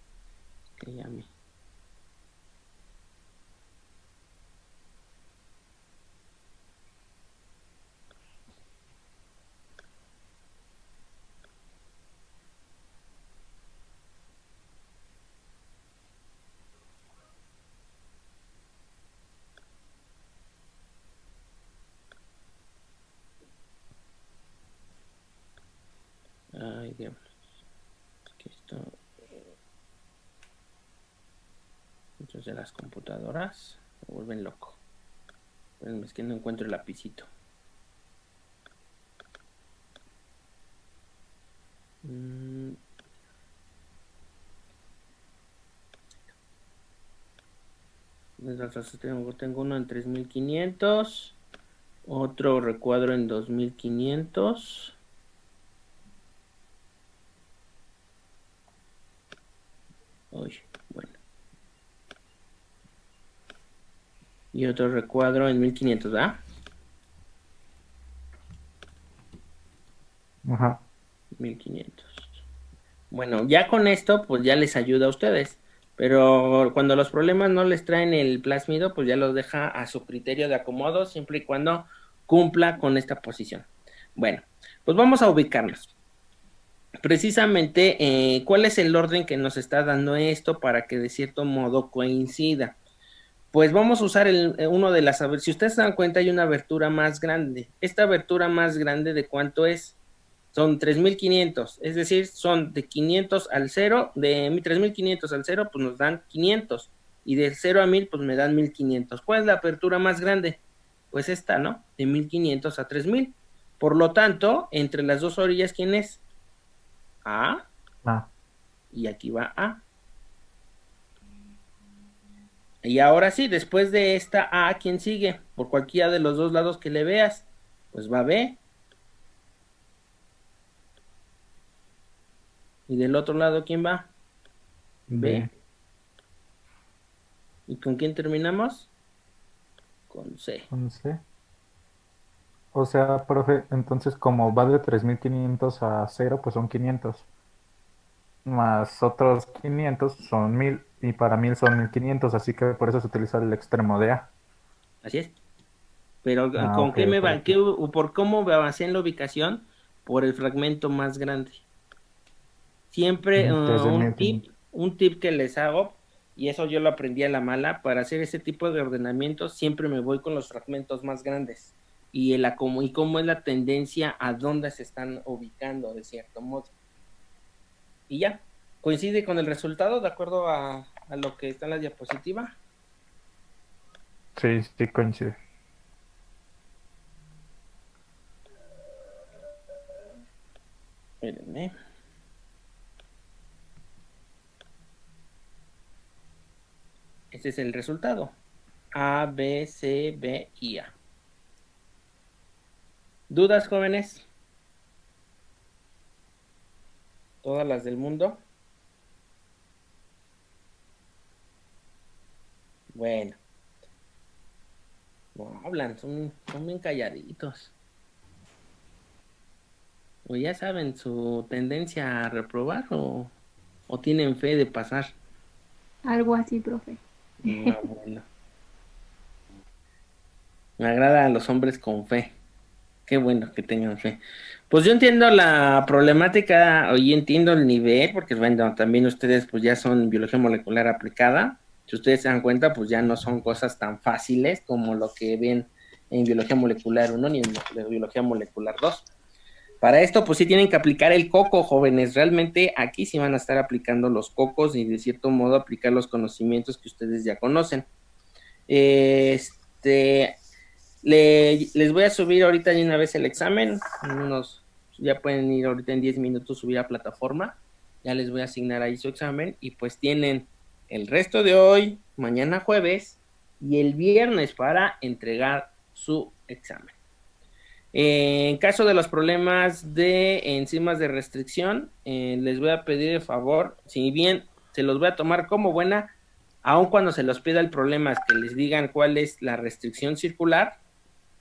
que ya me... Ay, Dios. Es que esto... Muchas de las computadoras me vuelven loco. Espérenme, es que no encuentro el lapicito. Tengo uno en 3500, otro recuadro en 2500. Uy, bueno. Y otro recuadro en 1500, ¿verdad? Ajá. 1500. Bueno, ya con esto, pues ya les ayuda a ustedes. Pero cuando los problemas no les traen el plásmido, pues ya los deja a su criterio de acomodo, siempre y cuando cumpla con esta posición. Bueno, pues vamos a ubicarnos. Precisamente, ¿cuál es el orden que nos está dando esto para que de cierto modo coincida? Pues vamos a usar uno de las... Si ustedes se dan cuenta, hay una abertura más grande. Esta abertura más grande, ¿de cuánto es? Son 3500, es decir, son de 500 al 0, de 3500 al 0, pues nos dan 500, y de 0 a 1000, pues me dan 1500. ¿Cuál es la apertura más grande? Pues esta, ¿no? De 1500 a 3000. Por lo tanto, entre las dos orillas, ¿quién es? A, Ah, y aquí va A. Y ahora sí, después de esta A, ¿quién sigue? Por cualquiera de los dos lados que le veas, pues va B. Y del otro lado, ¿quién va? B. B. ¿Y con quién terminamos? Con C. 11. O sea, profe, entonces como va de 3500 a 0, pues son 500. Más otros 500 son 1000 y para 1000 son 1500, así que por eso se utiliza el extremo de A. Así es. Pero Ah, ¿con ok, qué me ok, va? ok. ¿Por cómo me avancé en la ubicación? Por el fragmento más grande. Siempre Desde 1500. un tip que les hago, y eso yo lo aprendí a la mala, para hacer ese tipo de ordenamiento siempre me voy con los fragmentos más grandes y cómo es la tendencia a dónde se están ubicando de cierto modo. Y ya, coincide con el resultado de acuerdo a lo que está en la diapositiva. Sí, sí coincide. Espérenme. Este es el resultado. A, B, C, B y A. ¿Dudas, jóvenes? Todas las del mundo. Bueno, no hablan, son bien calladitos. O ya saben su tendencia a reprobar o tienen fe de pasar. Algo así, profe. No, bueno. Me agradan los hombres con fe. Qué bueno que tengan fe. Pues yo entiendo la problemática, y entiendo el nivel, porque bueno, también ustedes pues ya son biología molecular aplicada. Si ustedes se dan cuenta, pues ya no son cosas tan fáciles como lo que ven en biología molecular 1 ni en biología molecular 2. Para esto, pues sí tienen que aplicar el coco, jóvenes. Realmente aquí sí van a estar aplicando los cocos y de cierto modo aplicar los conocimientos que ustedes ya conocen. Les voy a subir ahorita de una vez el examen. Ya pueden ir ahorita en 10 minutos subir a plataforma. Ya les voy a asignar ahí su examen. Y pues tienen el resto de hoy, mañana jueves y el viernes para entregar su examen. En caso de los problemas de enzimas de restricción, les voy a pedir de favor, si bien se los voy a tomar como buena, aun cuando se los pida el problema, es que les digan cuál es la restricción circular,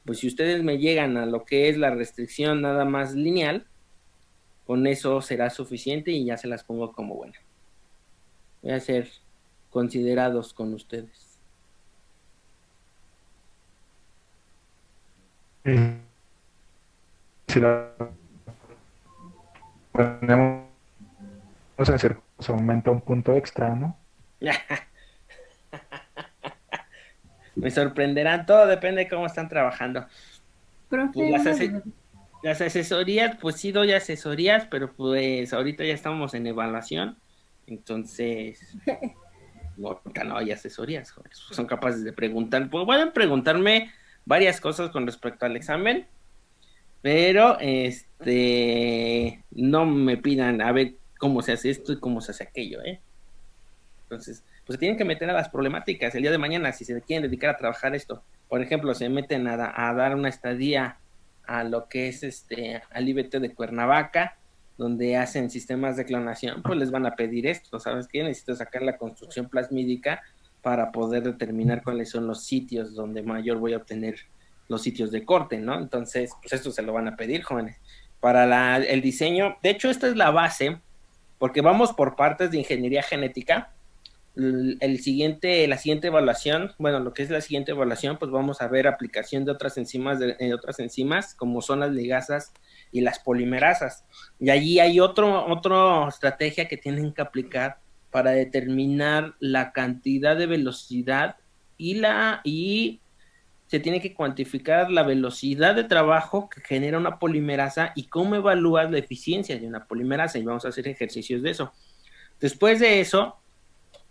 pues si ustedes me llegan a lo que es la restricción nada más lineal, con eso será suficiente y ya se las pongo como buena. Voy a ser considerados con ustedes. Y si la ponemos en circuito, se aumenta un punto extra, ¿no? Me sorprenderán, todo depende de cómo están trabajando. Pues Profe, una duda. las asesorías, pues sí doy asesorías, pero pues ahorita ya estamos en evaluación, entonces no, ahorita no hay asesorías, jóvenes. Son capaces de preguntar, pues pueden preguntarme varias cosas con respecto al examen, pero no me pidan a ver cómo se hace esto y cómo se hace aquello, ¿eh? Entonces, pues se tienen que meter a las problemáticas el día de mañana si se quieren dedicar a trabajar esto. Por ejemplo, se meten a dar una estadía a lo que es al IBT de Cuernavaca, donde hacen sistemas de clonación, pues les van a pedir esto, ¿sabes qué? Necesito sacar la construcción plasmídica para poder determinar cuáles son los sitios donde mayor voy a obtener los sitios de corte, ¿no? Entonces, pues esto se lo van a pedir, jóvenes. Para el diseño, de hecho, esta es la base, porque vamos por partes de ingeniería genética. La siguiente evaluación, bueno, lo que es la siguiente evaluación, pues vamos a ver aplicación de otras enzimas, como son las ligasas y las polimerasas. Y allí hay otra estrategia que tienen que aplicar para determinar la cantidad de velocidad y se tiene que cuantificar la velocidad de trabajo que genera una polimerasa y cómo evalúas la eficiencia de una polimerasa, y vamos a hacer ejercicios de eso. Después de eso,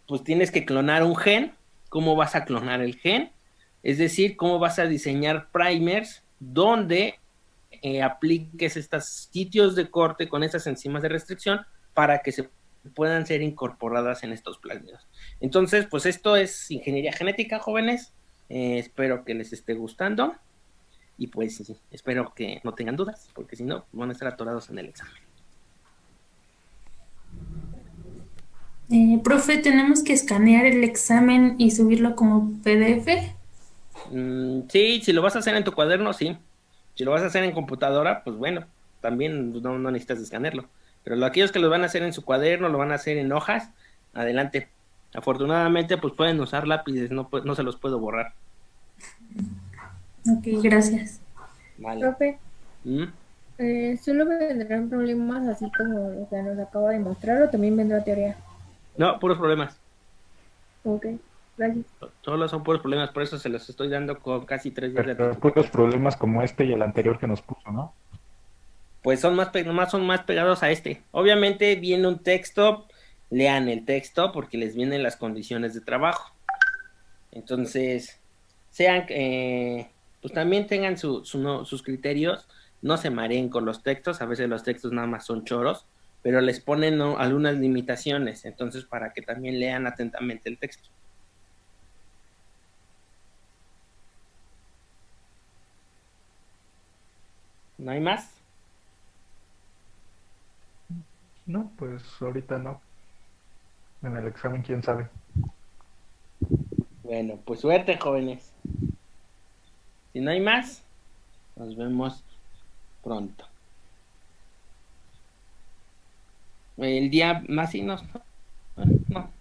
pues tienes que clonar un gen. ¿Cómo vas a clonar el gen? Es decir, cómo vas a diseñar primers donde apliques estos sitios de corte con esas enzimas de restricción para que se puedan ser incorporadas en estos plasmidos. Entonces, pues esto es ingeniería genética, jóvenes. Espero que les esté gustando y pues espero que no tengan dudas, porque si no, van a estar atorados en el examen. Profe, ¿tenemos que escanear el examen y subirlo como PDF? Sí, si lo vas a hacer en tu cuaderno, sí. Si lo vas a hacer en computadora, pues bueno, también no necesitas escanearlo. Pero aquellos que lo van a hacer en su cuaderno, lo van a hacer en hojas, adelante. Afortunadamente, pues pueden usar lápices, no se los puedo borrar. Ok, gracias. Vale. Profe, ¿Mm? ¿solo vendrán problemas así como lo que nos acaba de mostrar o también vendrá teoría? No, puros problemas. Ok, gracias. Solo son puros problemas, por eso se los estoy dando con casi 3 días de Pero anticipación. puros problemas como este y el anterior que nos puso, ¿no? Pues son más pegados a este. Obviamente viene un texto, lean el texto porque les vienen las condiciones de trabajo. Entonces, pues también tengan sus criterios, no se mareen con los textos, a veces los textos nada más son choros, pero les ponen algunas limitaciones, entonces para que también lean atentamente el texto. ¿No hay más? No, pues ahorita no. En el examen, quién sabe. Bueno, pues suerte, jóvenes. Si no hay más, nos vemos pronto. El día más y no,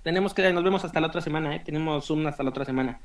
tenemos nos vemos hasta la otra semana, tenemos Zoom hasta la otra semana.